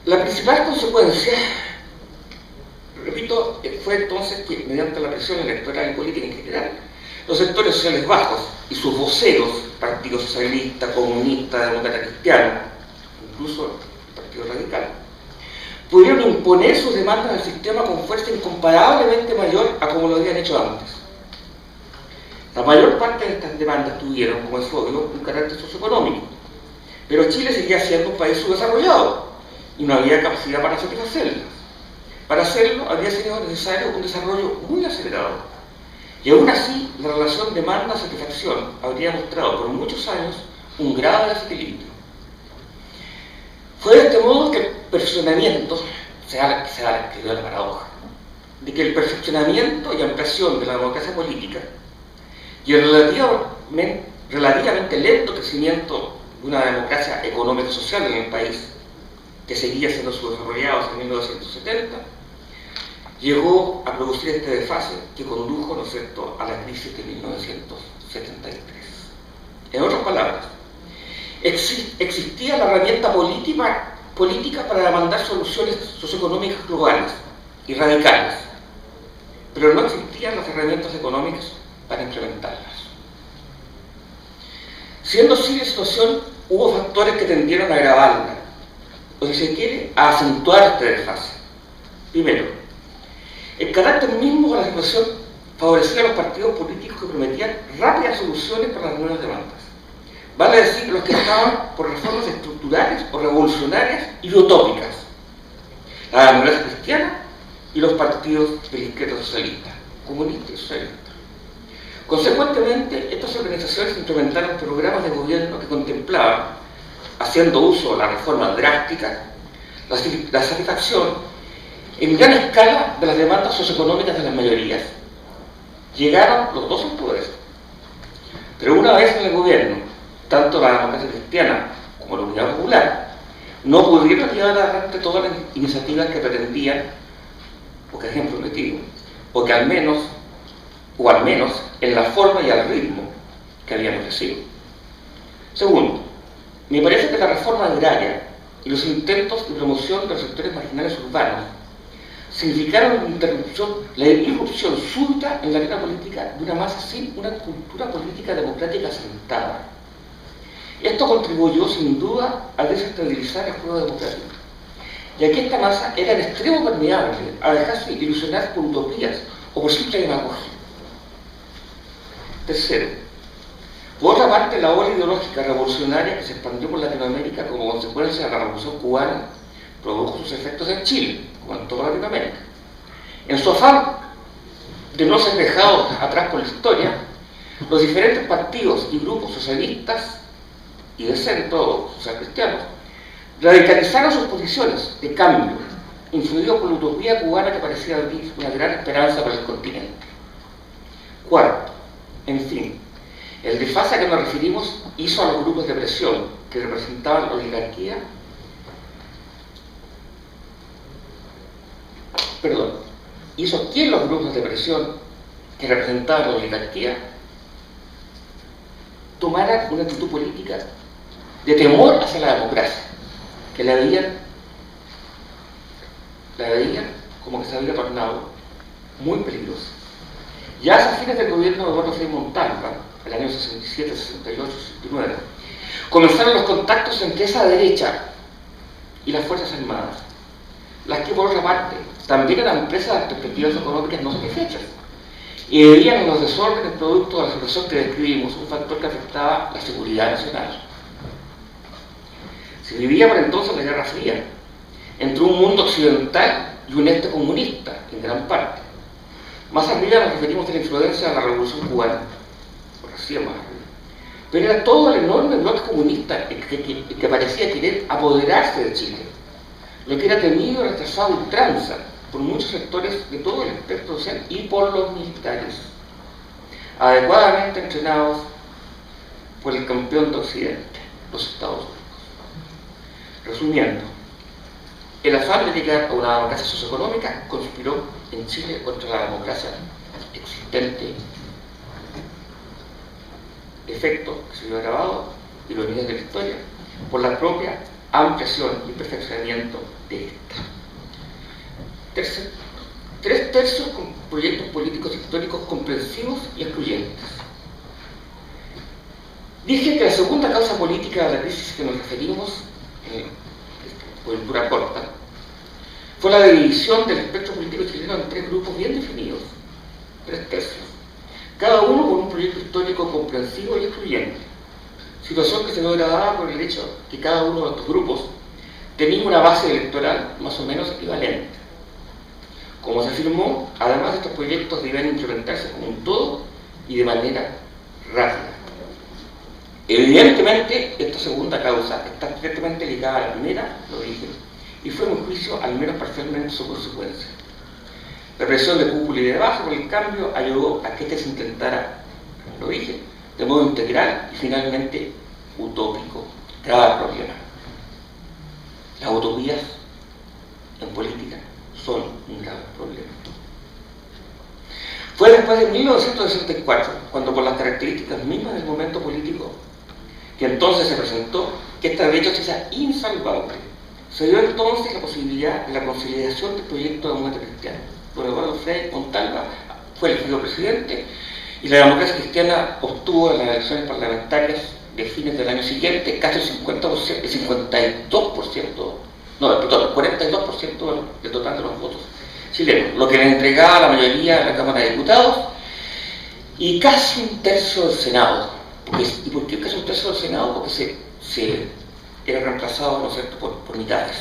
La principal consecuencia repito, fue entonces que, mediante la presión electoral y política en general, los sectores sociales bajos y sus voceros, Partido Socialista, Comunista, Demócrata Cristiano, incluso el Partido Radical, pudieron imponer sus demandas al sistema con fuerza incomparablemente mayor a como lo habían hecho antes. La mayor parte de estas demandas tuvieron, como es obvio, un carácter socioeconómico, pero Chile seguía siendo un país subdesarrollado y no había capacidad para satisfacerlas. Para hacerlo habría sido necesario un desarrollo muy acelerado. Y aún así, la relación demanda-satisfacción habría mostrado por muchos años un grave desequilibrio. Fue de este modo que el perfeccionamiento, se da la paradoja, de que el perfeccionamiento y ampliación de la democracia política y el relativamente lento crecimiento de una democracia económica-social en el país, que seguía siendo subdesarrollado hasta 1970, llegó a producir este desfase que condujo, ¿no es cierto?, a la crisis de 1973. En otras palabras, existía la herramienta política para demandar soluciones socioeconómicas globales y radicales, pero no existían las herramientas económicas para implementarlas. Siendo así la situación, hubo factores que tendieron a agravarla, o si se quiere, a acentuar este desfase. Primero, el carácter mismo de la situación favorecía a los partidos políticos que prometían rápidas soluciones para las nuevas demandas. Vale decir, los que estaban por reformas estructurales o revolucionarias y utópicas, la democracia cristiana y los partidos de la izquierda socialista, comunista y socialista. Consecuentemente, estas organizaciones implementaron programas de gobierno que contemplaban, haciendo uso de la reforma drástica, la satisfacción en gran escala de las demandas socioeconómicas de las mayorías. Llegaron los dos al poder. Pero una vez en el gobierno, tanto la democracia cristiana como la Unidad Popular no pudieron llevar adelante todas las iniciativas que pretendían, o que ejemplo prometido, o al menos en la forma y al ritmo que habían ofrecido. Segundo, me parece que la reforma agraria y los intentos de promoción de los sectores marginales urbanos significaron la irrupción súbita en la vida política de una masa sin una cultura política democrática asentada. Esto contribuyó sin duda a desestabilizar el juego democrático, ya que esta masa era en extremo permeable a dejarse ilusionar por utopías o por simple demagogia. Tercero, por otra parte, la ola ideológica revolucionaria que se expandió por Latinoamérica como consecuencia de la Revolución Cubana produjo sus efectos en Chile, como en toda Latinoamérica. En su afán de no ser dejados atrás por la historia, los diferentes partidos y grupos socialistas y de centro, social cristianos, radicalizaron sus posiciones de cambio, influidos por la utopía cubana que parecía abrir una gran esperanza para el continente. Cuarto, en fin, el desfase a que nos referimos hizo a los grupos de presión que representaban la oligarquía, hizo que los grupos de presión que representaban la oligarquía tomaran una actitud política de temor hacia la democracia, que la veían como que se había tornado muy peligrosa. Ya a fines del gobierno de Eduardo Frei Montalva, el año 67, 68, 69, comenzaron los contactos entre esa derecha y las Fuerzas Armadas, las que por otra parte también eran presas de perspectivas económicas no satisfechas y vivían en los desórdenes producto de la situación que describimos, un factor que afectaba la seguridad nacional. Se vivía por entonces la Guerra Fría, entre un mundo occidental y un este comunista, en gran parte. Más arriba nos referimos a la influencia de la Revolución Cubana, por recién más arriba. Pero era todo el enorme bloque comunista que parecía querer apoderarse de Chile, lo que era temido y rechazado a ultranza por muchos sectores de todo el espectro social y por los militares, adecuadamente entrenados por el campeón de Occidente, los Estados Unidos. Resumiendo, el afán de llegar a una democracia socioeconómica conspiró en Chile contra la democracia existente, efecto que se vio agravado, ironías de la historia, por la propia ampliación y perfeccionamiento de esta. Tercero, 3/3 con proyectos políticos históricos comprensivos y excluyentes. Dije que la segunda causa política de la crisis que nos referimos, coyuntura corta, fue la división del espectro político chileno en 3 grupos bien definidos, 3/3, cada uno con un proyecto histórico comprensivo y excluyente, situación que se ve agravada por el hecho que cada uno de estos grupos tenía una base electoral más o menos equivalente. Como se afirmó, además estos proyectos deben implementarse como un todo y de manera rápida. Evidentemente, esta segunda causa está directamente ligada a la primera, lo dije, y fue, en mi juicio, al menos parcialmente su consecuencia. La presión de cúpula y de base, por el cambio, ayudó a que este se intentara, lo dije, de modo integral y finalmente utópico, cada problema. Las utopías en política son un gran problema. Fue después de 1964, cuando por las características mismas del momento político que entonces se presentó, que esta brecha se hizo insalvable. Se dio entonces la posibilidad de la conciliación del proyecto de democracia cristiana. Don Eduardo Frei Montalva fue elegido presidente y la democracia cristiana obtuvo en las elecciones parlamentarias de fines del año siguiente casi el 42% del total de los votos chilenos, lo que le entregaba la mayoría de la Cámara de Diputados y casi un tercio del Senado. ¿Y por qué casi un tercio del Senado? Porque se era reemplazado, ¿no es cierto?, por mitades.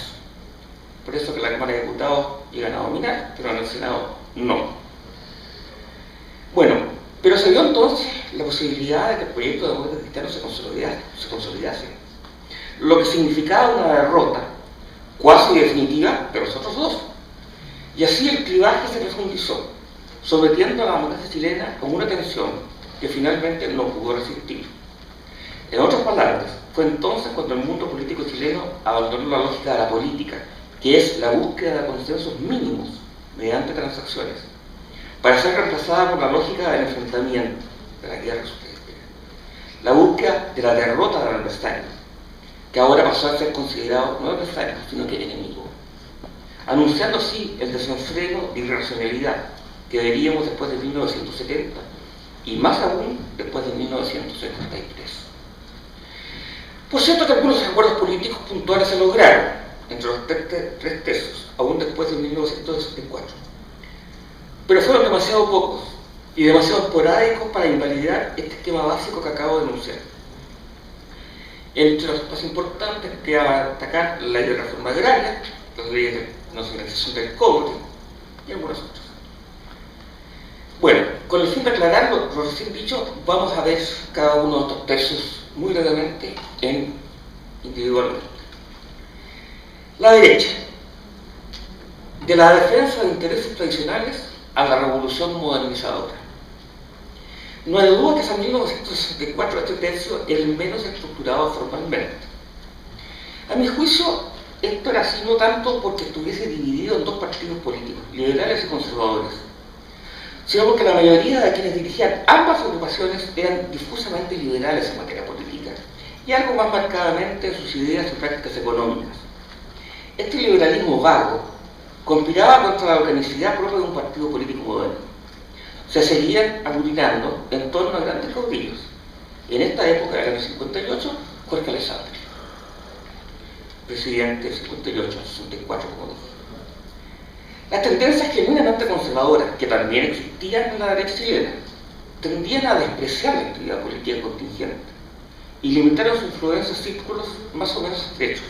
Por eso que la Cámara de Diputados llegan a dominar, pero en el Senado no. Bueno, pero se dio entonces la posibilidad de que el proyecto de democracia cristiano se consolidase, lo que significaba una derrota cuasi definitiva de los otros dos. Y así el clivaje se profundizó, sometiendo a la democracia chilena con una tensión que finalmente no pudo resistir. En otras palabras, fue entonces cuando el mundo político chileno abandonó la lógica de la política, que es la búsqueda de consensos mínimos mediante transacciones, para ser reemplazada por la lógica del enfrentamiento, de la guerra, la búsqueda de la derrota del adversario, que ahora pasó a ser considerado no adversario, sino que enemigo, anunciando así el desenfreno de irracionalidad que veríamos después de 1970 y más aún después de 1973. Por cierto que algunos acuerdos políticos puntuales se lograron entre los 3/3, aún después de 1964, pero fueron demasiado pocos y demasiado esporádicos para invalidar este esquema básico que acabo de enunciar. Entre los más importantes quedaba destacar la ley de reforma agraria, las leyes de nacionalización del cobre y algunas otras. Bueno, con el fin de aclarar lo recién dicho, vamos a ver cada uno de estos tercios muy brevemente individualmente. La derecha, de la defensa de intereses tradicionales a la revolución modernizadora. No hay duda que hasta 1964 este tercio era el menos estructurado formalmente. A mi juicio, esto era así no tanto porque estuviese dividido en dos partidos políticos, liberales y conservadores, sino porque la mayoría de quienes dirigían ambas agrupaciones eran difusamente liberales en materia política y algo más marcadamente en sus ideas y prácticas económicas. Este liberalismo vago conspiraba contra la organicidad propia de un partido político moderno. Se seguían aglutinando en torno a grandes caudillos. En esta época, del año 58, Jorge Alessandri, presidente del 58-64, como dije. Las tendencias genuinamente conservadoras, que también existían en la derecha chilena, tendían a despreciar la actividad política contingente y limitaron su influencia a círculos más o menos estrechos.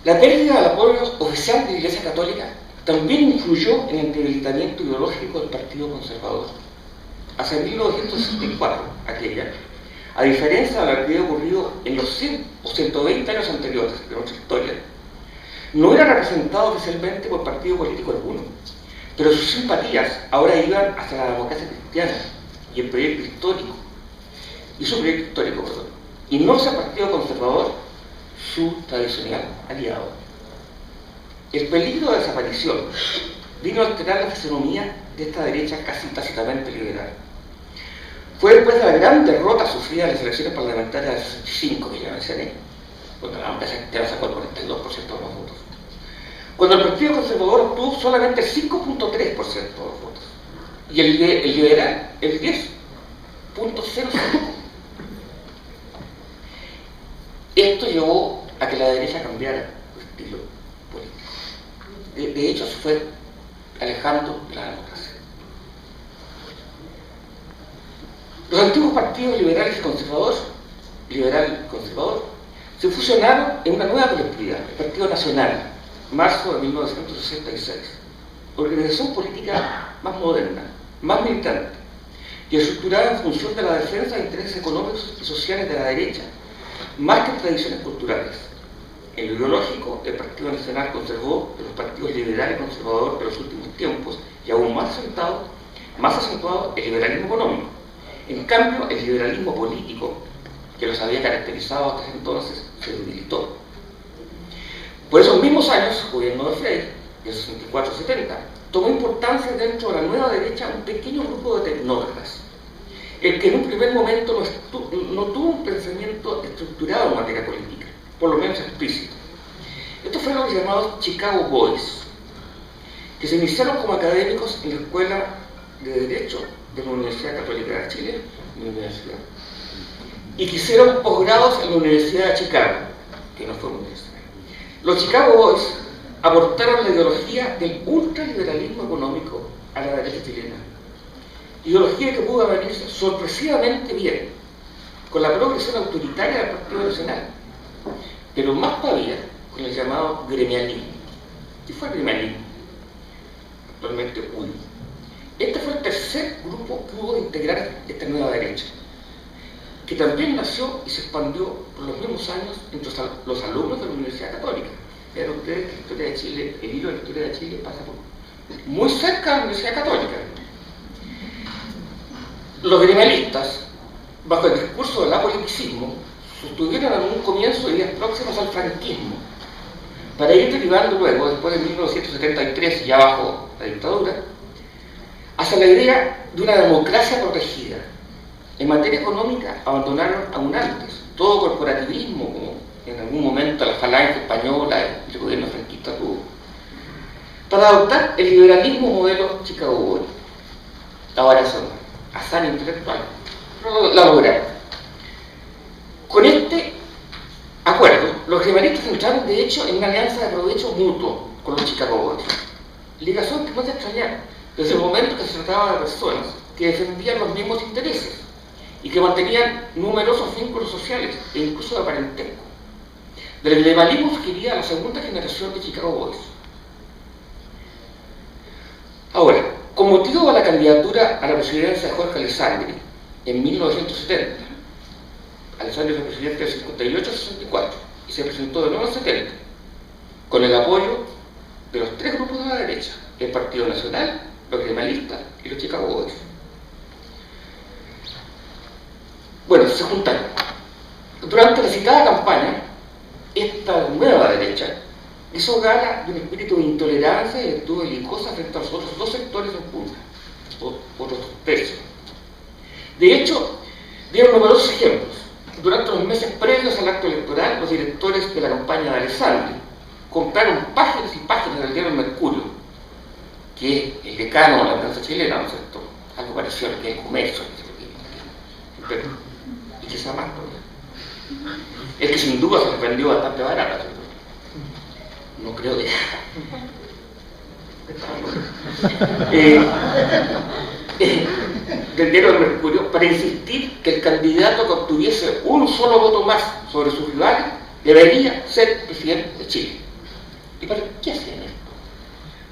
La pérdida del apoyo oficial de la Iglesia Católica también influyó en el debilitamiento ideológico del Partido Conservador. Hacia 1964, aquella, a diferencia de lo que había ocurrido en los 100 o 120 años anteriores de nuestra historia, no era representado oficialmente por partido político alguno, pero sus simpatías ahora iban hacia la democracia cristiana y el proyecto histórico, y no hacia el partido conservador, su tradicional aliado. El peligro de desaparición vino a alterar la fisonomía de esta derecha casi tácitamente liberal. Fue después de la gran derrota sufrida en las elecciones parlamentarias del 65, que ya mencioné, cuando la democracia cristiana sacó el 42% de los votos. cuando el Partido Conservador obtuvo solamente el 5.3% de los votos, y el liberal el 10.05%. Esto llevó a que la derecha cambiara su estilo político. De hecho, se fue alejando de la democracia. Los antiguos partidos liberales y conservadores, liberal y conservador, se fusionaron en una nueva colectividad, el Partido Nacional, marzo de 1966, organización política más moderna, más militante, y estructurada en función de la defensa de intereses económicos y sociales de la derecha, más que tradiciones culturales. En lo ideológico, el Partido Nacional conservó de los partidos liberal y conservador de los últimos tiempos, y aún más acentuado el liberalismo económico. En cambio, el liberalismo político, que los había caracterizado hasta entonces, se debilitó. Por esos mismos años, el gobierno de Freire, de 64 a 70, tomó importancia dentro de la nueva derecha un pequeño grupo de tecnócratas, el que en un primer momento no tuvo un pensamiento estructurado en materia política, por lo menos explícito. Estos fueron los llamados Chicago Boys, que se iniciaron como académicos en la Escuela de Derecho de la Universidad Católica de Chile, y que hicieron posgrados en la Universidad de Chicago, que no fue una universidad. Los Chicago Boys aportaron la ideología del ultraliberalismo económico a la derecha chilena, ideología que pudo venirse sorpresivamente bien con la progresión autoritaria del Partido Nacional, pero más todavía con el llamado gremialismo. ¿Qué fue el gremialismo? Actualmente UDI. Este fue el tercer grupo que hubo de integrar esta nueva derecha, que también nació y se expandió por los mismos años entre los alumnos de la Universidad Católica. Vean ustedes que la historia de Chile, el hilo de la historia de Chile pasa muy cerca de la Universidad Católica. Los gremialistas, bajo el discurso del apoliticismo, sostuvieron en un comienzo ideas próximas al franquismo, para ir derivando luego, después de 1973, ya bajo la dictadura, hacia la idea de una democracia protegida. En materia económica abandonaron aún antes todo corporativismo, como en algún momento la falange española y el gobierno franquista tuvo, para adoptar el liberalismo modelo Chicago Boy. Ahora son hazaña intelectual, pero la lograron. Con este acuerdo, los gremialistas entraron de hecho en una alianza de provecho mutuo con los Chicago Boys. Ligación que no se extrañar desde el momento que se trataba de personas que defendían los mismos intereses y que mantenían numerosos vínculos sociales e incluso de parentesco. Del liberalismo surgiría la segunda generación de Chicago Boys. Ahora, con motivo de la candidatura a la presidencia de Jorge Alessandri en 1970, Alessandri fue presidente de 58 a 64 y se presentó de nuevo en 70, con el apoyo de los tres grupos de la derecha, el Partido Nacional, los gremialistas y los Chicago Boys. Bueno, se juntaron. Durante la citada campaña, esta nueva derecha hizo gala de un espíritu de intolerancia y virtud belicosa frente a los otros dos sectores en punta, otros tercios. De hecho, dieron numerosos ejemplos. Durante los meses previos al acto electoral, los directores de la campaña de Alessandri compraron páginas y páginas del diario El Mercurio, que es el decano de la prensa chilena, ¿no es cierto? Algo parecido al que es el comercio, y que se más todavía. Es que sin duda se les vendió bastante barata, ¿cierto? No creo que del diario del Mercurio, para insistir que el candidato que obtuviese un solo voto más sobre sus rivales debería ser presidente de Chile. ¿Y para qué hacían esto?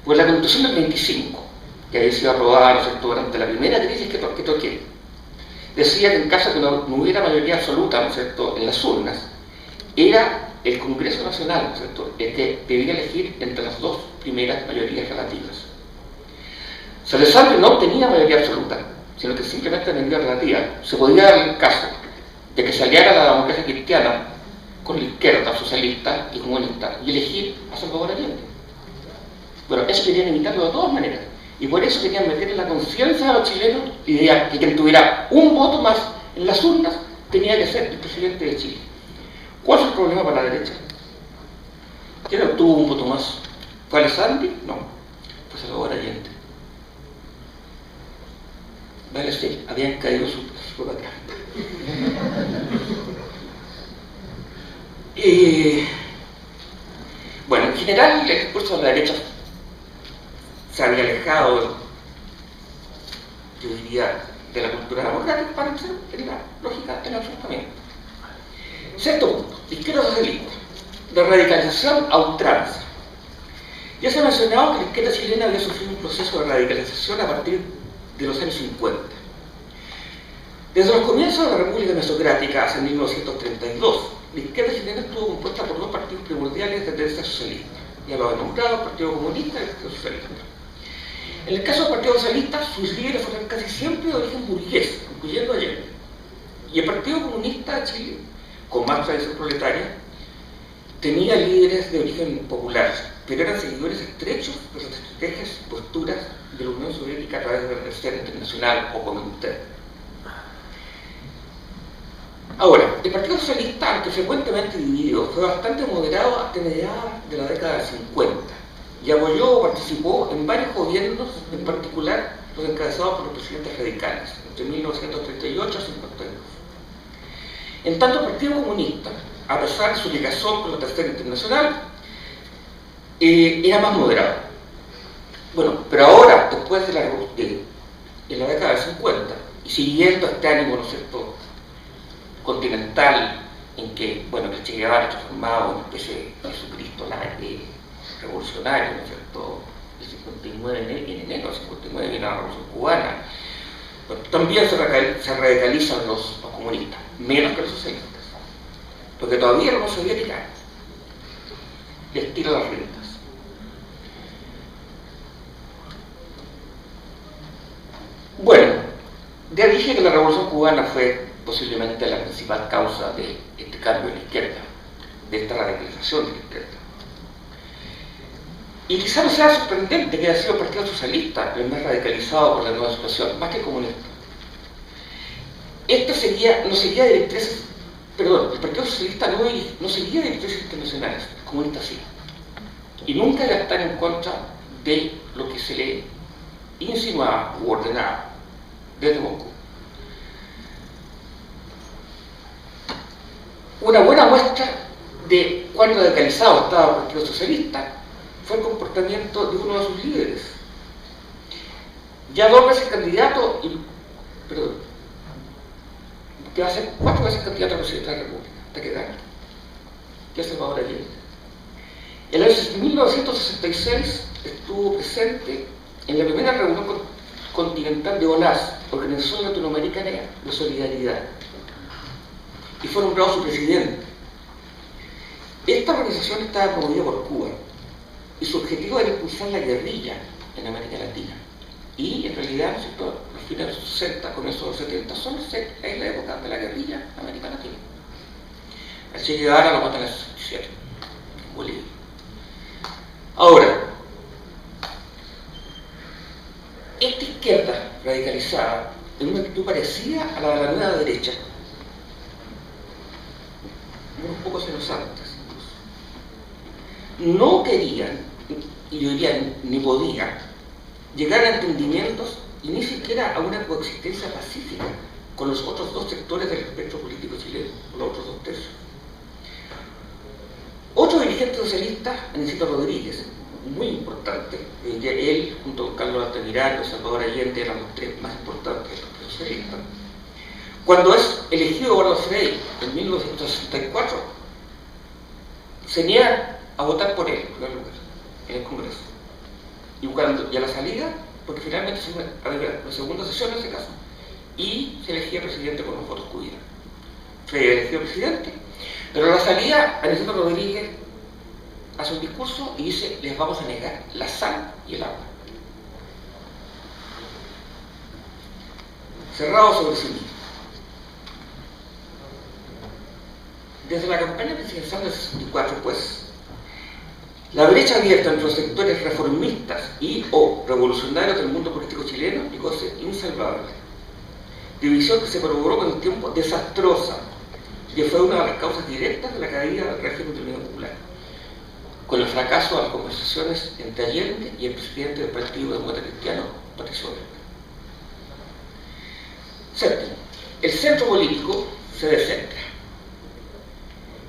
Pues la Constitución del 25, que había sido aprobada, ¿no es cierto?, durante la primera crisis que toqué, decía que en caso de que no hubiera mayoría absoluta, ¿no es cierto?, en las urnas, era el Congreso Nacional, ¿no es cierto?, el que debía elegir entre las dos primeras mayorías relativas. Alessandri no tenía mayoría absoluta, sino que simplemente mayoría relativa. Se podía dar el caso de que se aliara la democracia cristiana con la izquierda socialista y comunista y elegir a Salvador Allende. Bueno, eso querían evitarlo de todas maneras, y por eso querían meter en la conciencia de los chilenos la idea que quien tuviera un voto más en las urnas tenía que ser el presidente de Chile. ¿Cuál es el problema para la derecha? ¿Quién obtuvo un voto más? ¿Fue Alessandri? No, fue Salvador Allende. Vale, sí, habían caído su atrás. Bueno, en general el discurso de la derecha se había alejado, yo diría, de la cultura democrática para entrar en la lógica del enfrentamiento. Sexto punto, izquierda socialista, de radicalización a ultranza. Ya se ha mencionado que la izquierda chilena había sufrido un proceso de radicalización a partir de los años 50. Desde los comienzos de la República Mesocrática, hacia 1932, la izquierda chilena estuvo compuesta por dos partidos primordiales de tendencia socialista. Ya lo he nombrado, el Partido Comunista y el Partido Socialista. En el caso del Partido Socialista, sus líderes fueron casi siempre de origen burgués, incluyendo Allende. Y el Partido Comunista de Chile, con más tradición proletaria, tenía líderes de origen popular, pero eran seguidores estrechos de las estrategias y posturas de la Unión Soviética a través de la Universidad Internacional o Comintern. Ahora, el Partido Socialista, aunque frecuentemente dividido, fue bastante moderado hasta mediados de la década del 50 y apoyó o participó en varios gobiernos, en particular los encabezados por los presidentes radicales, entre 1938 y 52. En tanto, el Partido Comunista, a pesar de su ligación con la Tercera Internacional, era más moderado. Bueno, pero ahora, después de la década del 50, y siguiendo este ánimo, ¿no es cierto?, continental, en que, bueno, que Che Guevara transformaba una especie de Jesucristo revolucionario, ¿no es cierto?, el 59, en enero del 59 viene la Revolución Cubana. Bueno, también se radicalizan los comunistas, menos que los socialistas, porque todavía la Unión Soviética les tira las riendas. Bueno, ya dije que la Revolución Cubana fue posiblemente la principal causa de este cambio en la izquierda, de esta radicalización de la izquierda. Y quizá no sea sorprendente que haya sido el Partido Socialista el más radicalizado por la nueva situación, más que el comunista. No seguía directrices, perdón, el Partido Socialista no seguía directrices internacionales, el comunista sí. Y nunca iba a estar en contra de lo que se le insinuaba u ordenaba desde Moscú. Una buena muestra de cuán radicalizado estaba el Partido Socialista fue el comportamiento de uno de sus líderes. Ya 2 veces candidato, que va a ser 4 veces candidato a presidente de la República, hasta que gane, que es Salvador Allende. En el año 1966 estuvo presente en la primera reunión continental de OLAS, Organización Latinoamericana de Solidaridad, y fue nombrado su presidente. Esta organización estaba promovida por Cuba y su objetivo era impulsar la guerrilla en América Latina. Y en realidad, ¿no es cierto?, los fines de los 60, comienzos de los 70 es la época de la guerrilla en América Latina. A Che Guevara lo matan en el 67, en Bolivia. Ahora, esta izquierda radicalizada, en una actitud parecida a la de la nueva derecha, unos pocos años antes, no querían, y yo diría ni podían, llegar a entendimientos y ni siquiera a una coexistencia pacífica con los otros 2 sectores del espectro político chileno, con los otros 2 tercios. Otro dirigente socialista, Anicito Rodríguez, muy importante, él junto con Carlos Altamirano y Salvador Allende eran los 3 más importantes del Partido Socialista. Cuando es elegido Eduardo Frei en 1964, se niega a votar por él, en el Congreso. Y a la salida, porque finalmente había la segunda sesión en ese caso, y se elegía presidente con los votos que hubiera. Frei elegido presidente, pero a la salida, Anicito Rodríguez hace un discurso y dice: les vamos a negar la sal y el agua. Cerrado sobre sí mismo. Desde la campaña presidencial del 64, pues, la brecha abierta entre los sectores reformistas y o revolucionarios del mundo político chileno llegó a ser insalvable. División que se prolongó con el tiempo desastrosa, que fue una de las causas directas de la caída del régimen de Unión Popular. con el fracaso de las conversaciones entre Allende y el presidente del Partido Demócrata Cristiano, Patricio Elwin. Séptimo, el centro político se descentra.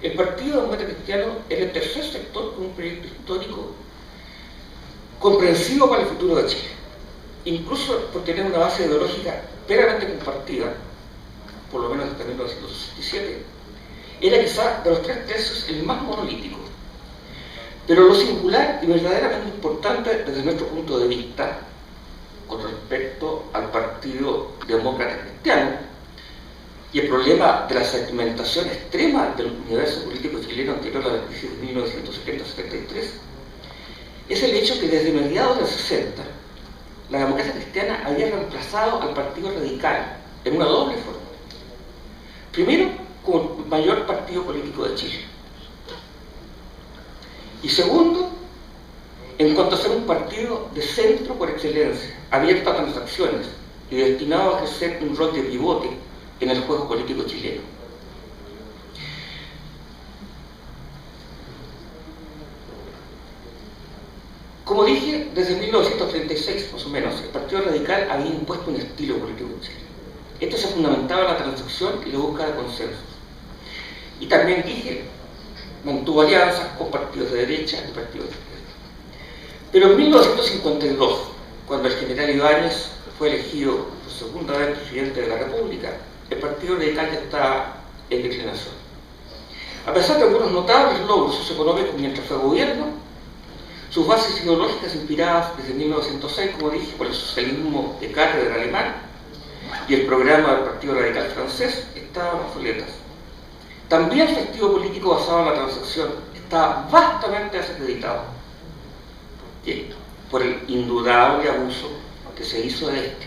El Partido Demócrata Cristiano es el tercer sector con un proyecto histórico comprensivo para el futuro de Chile, incluso por tener una base ideológica plenamente compartida, por lo menos hasta 1967, era quizá de los tres tercios el más monolítico. Pero lo singular y verdaderamente importante desde nuestro punto de vista con respecto al Partido Demócrata Cristiano y el problema de la segmentación extrema del universo político chileno anterior a la crisis de 1970-73 es el hecho que desde mediados del 60 la democracia cristiana había reemplazado al Partido Radical en una doble forma. Primero, como el mayor partido político de Chile. Y segundo, en cuanto a ser un partido de centro por excelencia, abierto a transacciones y destinado a ejercer un rol de pivote en el juego político chileno. Como dije, desde 1936 más o menos, el Partido Radical había impuesto un estilo político en Chile. Esto se fundamentaba en la transacción y la búsqueda de consensos. Y también dije, mantuvo alianzas con partidos de derecha y partidos de izquierda. Pero en 1952, cuando el general Ibáñez fue elegido por segunda vez presidente de la República, el Partido Radical ya estaba en declinación. A pesar de algunos notables logros socioeconómicos mientras fue gobierno, sus bases ideológicas inspiradas desde 1906, como dije, por el socialismo de cátedra alemán y el programa del Partido Radical francés, estaban obsoletas. También su estilo político basado en la transacción estaba vastamente desacreditado por el indudable abuso que se hizo de este.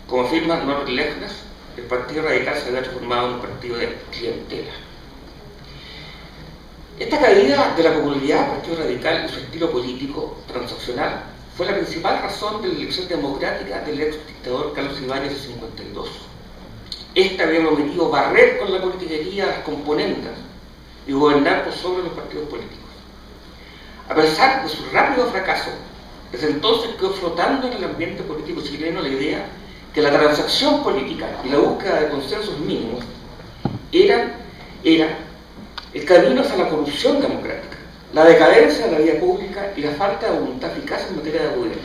Como afirma Norbert Lechner, el Partido Radical se había transformado en un partido de clientela. Esta caída de la popularidad del Partido Radical y su estilo político transaccional fue la principal razón de la elección democrática del ex dictador Carlos Ibáñez en 1952. Este había prometido barrer con la politiquería las componentes y gobernar por sobre los partidos políticos. A pesar de su rápido fracaso, desde entonces quedó flotando en el ambiente político chileno la idea que la transacción política y la búsqueda de consensos mínimos era el camino hacia la corrupción democrática, la decadencia de la vida pública y la falta de voluntad eficaz en materia de gobierno.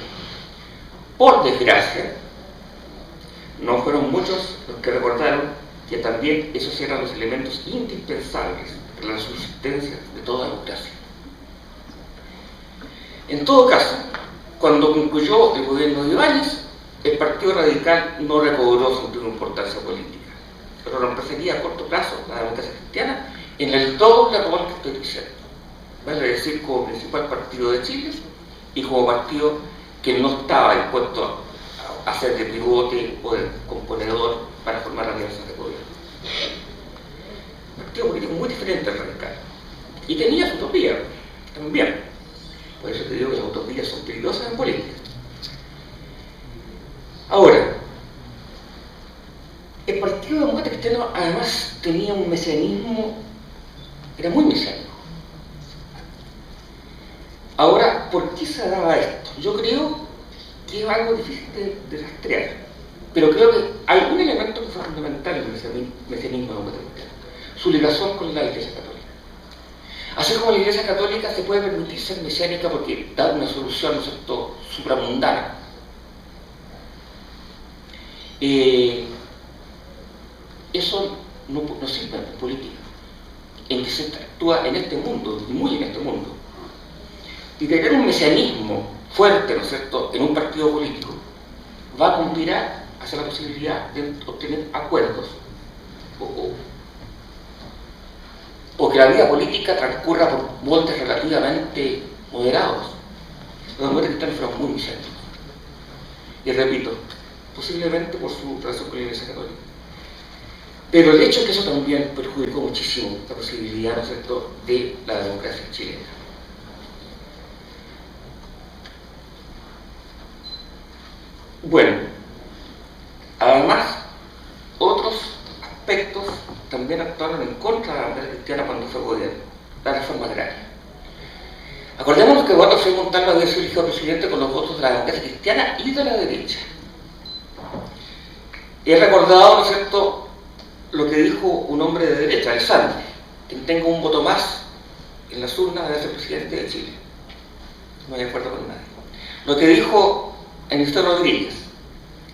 Por desgracia, no fueron muchos los que recordaron que también esos eran los elementos indispensables para la subsistencia de toda democracia. En todo caso, cuando concluyó el gobierno de Ibáñez, el Partido Radical no recobró su antigua importancia política, pero reemplazaría a corto plazo la democracia cristiana en el doble rol que estoy diciendo, vale decir, como principal partido de Chile y como partido que no estaba dispuesto a hacer de pivote o de componedor para formar alianzas de gobierno. Un partido político muy diferente al Radical. Y tenía su utopía también. Por eso te digo que las utopías son peligrosas en política. Ahora, el Partido Demócrata Cristiano además tenía un mesianismo, era muy mesiánico. Ahora, ¿por qué se daba esto? Yo creo que es algo difícil de rastrear, pero creo que hay un elemento que fue fundamental en el mesianismo demócrata cristiano: su ligación con la Iglesia Católica. Así como la Iglesia Católica se puede permitir ser mesiánica porque da una solución, ¿no es cierto?, supramundana. Eso no sirve en política, en que se actúa en este mundo, y muy en este mundo. Y tener un mesianismo fuerte, ¿no es cierto?, en un partido político va a conspirar hacia la posibilidad de obtener acuerdos o que la vida política transcurra por moldes relativamente moderados. Los demócratas cristianos fueron muy mesiánicos. Y repito, posiblemente por su relación con la Iglesia Católica. Pero el hecho es que eso también perjudicó muchísimo la posibilidad, ¿no es cierto?, de la democracia chilena. Bueno, además, otros aspectos también actuaron en contra de la democracia cristiana cuando fue gobierno. la reforma agraria. Acordémonos que Eduardo Frei Montalva había sido elegido presidente con los votos de la democracia cristiana y de la derecha. He recordado, ¿no es cierto?, lo que dijo un hombre de derecha, Alessandri: quien tenga un voto más en las urnas debe ser presidente de Chile. No hay acuerdo con nadie. Lo que dijo Ernesto Rodríguez: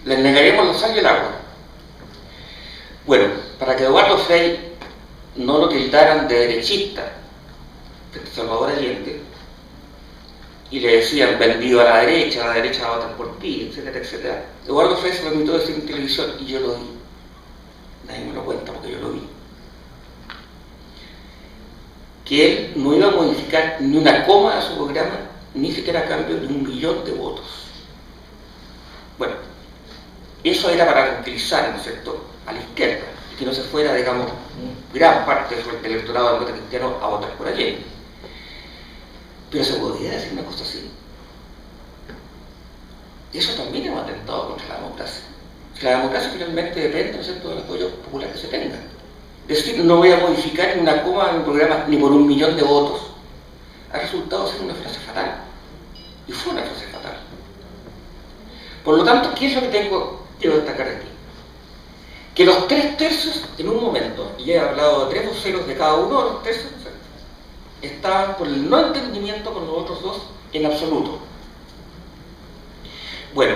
les negaremos la sal y el agua. Bueno, para que Eduardo Frei no lo tildaran de derechista frente a Salvador Allende, y le decían vendido a la derecha va a votar por ti, etcétera, etcétera, Eduardo Frei se permitió decir en televisión, y yo lo vi. Nadie me lo cuenta porque yo lo vi, que él no iba a modificar ni una coma de su programa, ni siquiera a cambio de 1 millón de votos. Bueno, eso era para tranquilizar, ¿no es cierto?, a la izquierda, y que no se fuera, digamos, gran parte del electorado demócrata cristiano a votar por Allende. Pero se podía decir una cosa así. Eso también es un atentado contra la democracia. La democracia finalmente depende, ¿no es cierto?, del apoyo popular que se tenga. Es decir, no voy a modificar ni una coma en un programa ni por 1 millón de votos. Ha resultado ser una frase fatal. Y fue una frase fatal. Por lo tanto, ¿qué es lo que quiero destacar aquí? Que los 3/3 en un momento, y he hablado de 3 voceros de cada uno de los 3, estaban por el no entendimiento con los otros dos en absoluto. Bueno,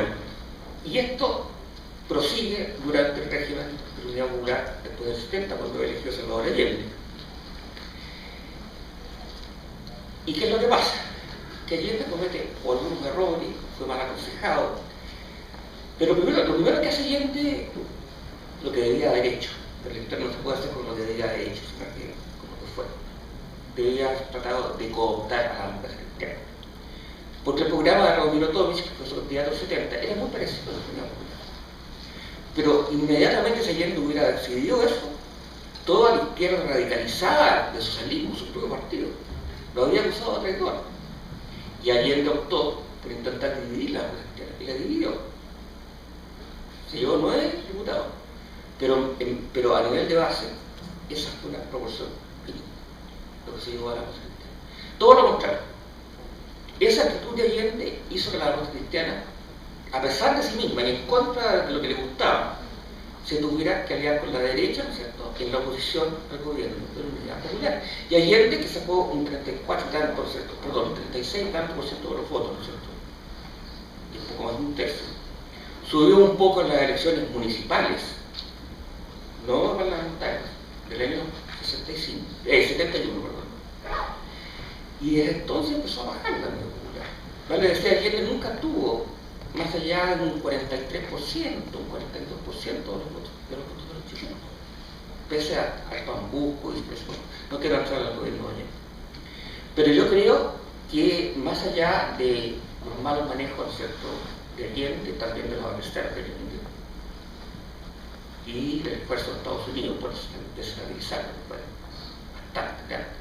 y esto prosigue durante el régimen de la Unidad Popular después del 70, cuando eligió Salvador Allende. ¿Y qué es lo que pasa? Que Allende comete algunos errores, fue mal aconsejado, pero lo primero que hace Allende, lo que debía haber hecho, pero el interno no se puede hacer con lo que debía haber hecho, sino que como que fue. Debía haber tratado de cooptar a la democracia cristiana. Porque el programa de Raúl Mirotovich, que fue su candidato 70, era muy parecido a la Unidad Popular. Pero inmediatamente si Allende hubiera decidido eso, toda la izquierda radicalizada de socialismo, su propio partido, lo había acusado de traidor. Y Allende optó por intentar dividir la democracia cristiana, y la dividió. Se llevó 9 diputados. Pero a nivel de base, esa fue una proporción mínima, lo que se llevó a la democracia cristiana. Todo lo contrario. Esa actitud de Allende hizo que la democracia cristiana, a pesar de sí misma y en contra de lo que le gustaba, se tuviera que aliar con la derecha, ¿no es cierto?, en la oposición al gobierno de la Unidad Popular. Y Allende, que sacó un 36 tanto por ciento de los votos, ¿no es cierto?, y un poco más de un tercio, subió un poco en las elecciones municipales, no parlamentarias, del año 71, perdón. Y desde entonces empezó a bajar la Unidad Popular. Vale decir, Allende nunca tuvo más allá de un 43%, un 42% de los votos de los chilenos, pese a Pambusco y eso. No quiero entrar al gobierno de Allende. Pero yo creo que más allá de los malos manejos, ¿no es cierto?, de Allende, también de los adversarios de Allende, y del esfuerzo de Estados Unidos por desestabilizar el país, bastante grande.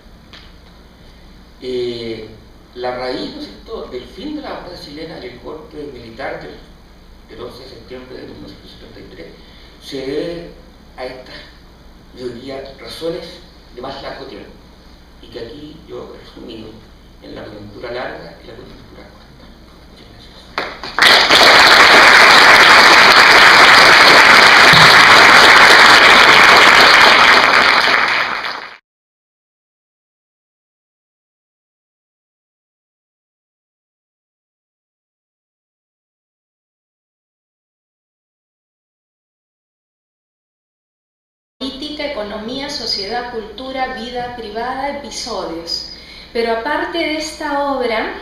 La raíz, ¿no es cierto?, del fin de la democracia chilena y el golpe militar del 11 de septiembre de 1973 se debe a estas, yo diría, razones de más largo tiempo, y que aquí yo he resumido en la coyuntura larga y la coyuntura corta. Muchas gracias. Política, economía, sociedad, cultura, vida privada, episodios. Pero aparte de esta obra,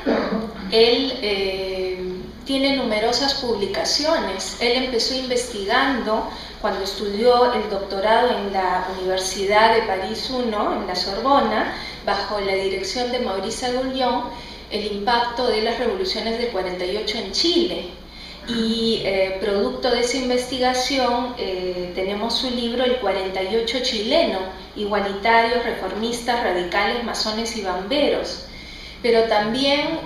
él tiene numerosas publicaciones. Él empezó investigando cuando estudió el doctorado en la Universidad de París I, en la Sorbona, bajo la dirección de Maurice Aguillon, el impacto de las revoluciones del 48 en Chile. Y producto de esa investigación tenemos su libro El 48 chileno, igualitarios, reformistas, radicales, masones y bamberos. pero también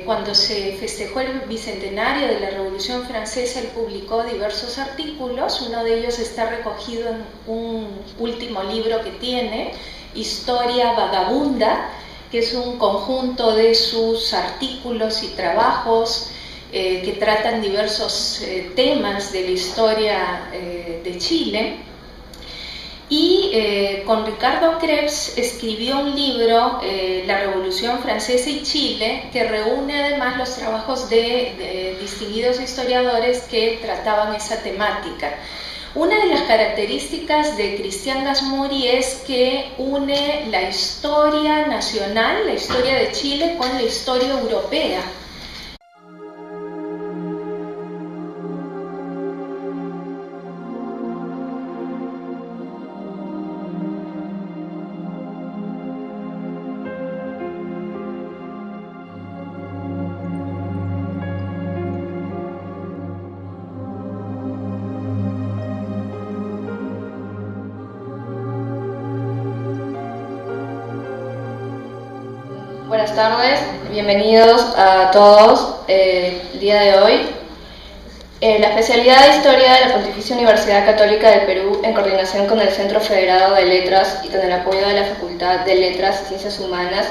cuando se festejó el bicentenario de la Revolución Francesa, él publicó diversos artículos. Uno de ellos está recogido en un último libro que tiene, Historia Vagabunda, que es un conjunto de sus artículos y trabajos que tratan diversos temas de la historia de Chile. Y con Ricardo Krebs escribió un libro, La Revolución Francesa y Chile, que reúne además los trabajos de distinguidos historiadores que trataban esa temática. Una de las características de Cristian Gasmuri es que une la historia nacional, la historia de Chile, con la historia europea. Buenas tardes, bienvenidos a todos el día de hoy. La especialidad de Historia de la Pontificia Universidad Católica del Perú, en coordinación con el Centro Federado de Letras y con el apoyo de la Facultad de Letras y Ciencias Humanas,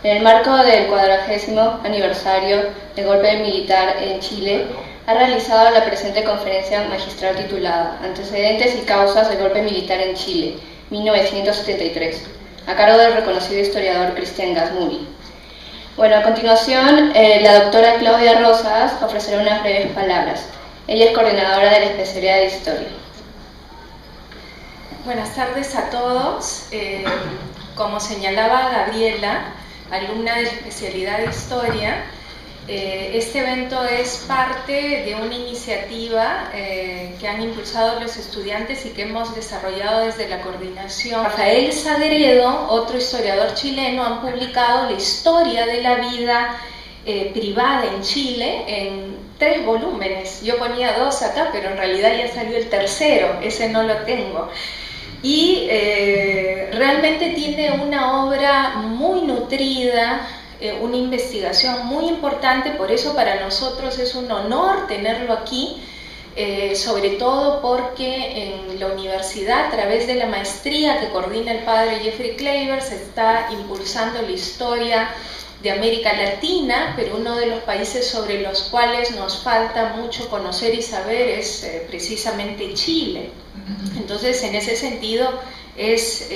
en el marco del 40º aniversario del golpe militar en Chile, ha realizado la presente conferencia magistral titulada Antecedentes y causas del golpe militar en Chile, 1973, a cargo del reconocido historiador Cristian Gasmuri. Bueno, a continuación, la doctora Claudia Rosas ofrecerá unas breves palabras. Ella es coordinadora de la especialidad de Historia. Buenas tardes a todos. Como señalaba Gabriela, alumna de la especialidad de Historia, este evento es parte de una iniciativa que han impulsado los estudiantes y que hemos desarrollado desde la coordinación. Rafael Sagredo, otro historiador chileno, han publicado la historia de la vida privada en Chile en 3 volúmenes. Yo ponía 2 acá, pero en realidad ya salió el tercero, ese no lo tengo. Y realmente tiene una obra muy nutrida, una investigación muy importante. Por eso para nosotros es un honor tenerlo aquí, sobre todo porque en la universidad, a través de la maestría que coordina el padre Jeffrey Kleiber, se está impulsando la historia de América Latina, pero uno de los países sobre los cuales nos falta mucho conocer y saber es precisamente Chile. Entonces, en ese sentido, es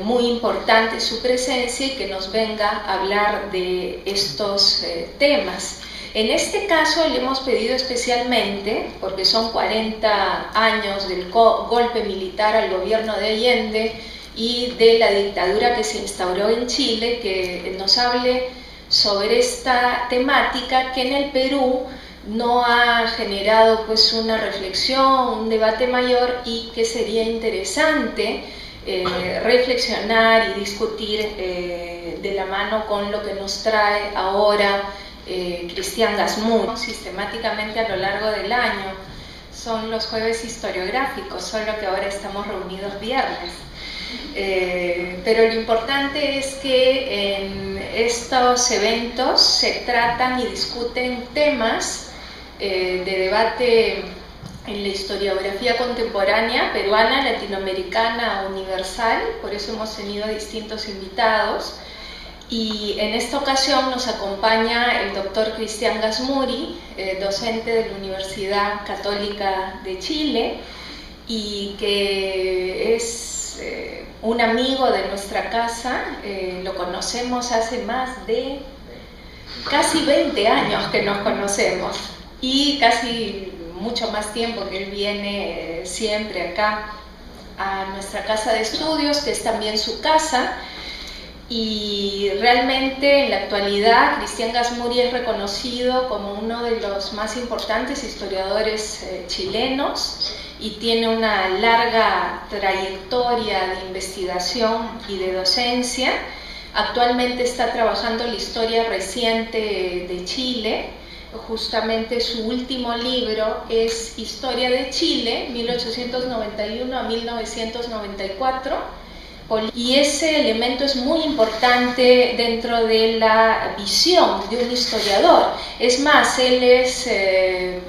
muy importante su presencia y que nos venga a hablar de estos temas. En este caso le hemos pedido especialmente, porque son 40 años del golpe militar al gobierno de Allende y de la dictadura que se instauró en Chile, que nos hable sobre esta temática que en el Perú no ha generado pues una reflexión, un debate mayor, y que sería interesante reflexionar y discutir de la mano con lo que nos trae ahora Cristian Gasmuri. Sistemáticamente a lo largo del año son los jueves historiográficos, solo que ahora estamos reunidos viernes. Pero lo importante es que en estos eventos se tratan y discuten temas de debate en la historiografía contemporánea peruana, latinoamericana, universal. Por eso hemos tenido distintos invitados, y en esta ocasión nos acompaña el doctor Cristian Gasmuri, docente de la Universidad Católica de Chile, y que es un amigo de nuestra casa. Lo conocemos hace más de casi 20 años que nos conocemos, y casi mucho más tiempo que él viene siempre acá a nuestra casa de estudios, que es también su casa. Y realmente en la actualidad Cristian Gasmuri es reconocido como uno de los más importantes historiadores chilenos, y tiene una larga trayectoria de investigación y de docencia. Actualmente está trabajando la historia reciente de Chile. Justamente su último libro es Historia de Chile, 1891 a 1994, y ese elemento es muy importante dentro de la visión de un historiador. Es más, él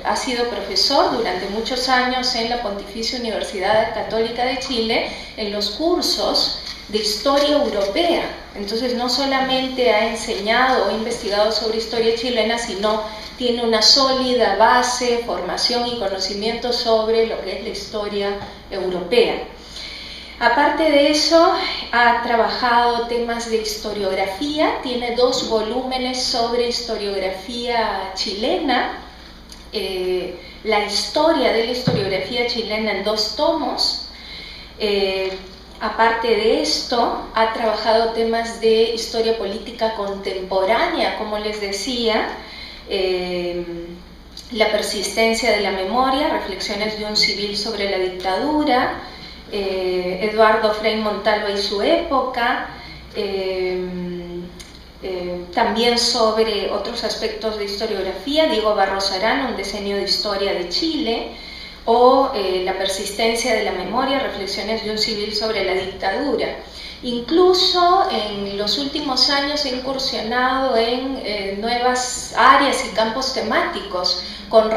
ha sido profesor durante muchos años en la Pontificia Universidad Católica de Chile en los cursos de historia europea. Entonces no solamente ha enseñado o investigado sobre historia chilena, sino tiene una sólida base, formación y conocimiento sobre lo que es la historia europea. Aparte de eso, ha trabajado temas de historiografía, tiene 2 volúmenes sobre historiografía chilena, la historia de la historiografía chilena en 2 tomos. Aparte de esto, ha trabajado temas de historia política contemporánea, como les decía, la persistencia de la memoria, reflexiones de un civil sobre la dictadura, Eduardo Frei Montalva y su época, también sobre otros aspectos de historiografía, Diego Barros Arana, un decenio de historia de Chile, o la persistencia de la memoria, reflexiones de un civil sobre la dictadura. Incluso en los últimos años he incursionado en nuevas áreas y campos temáticos, con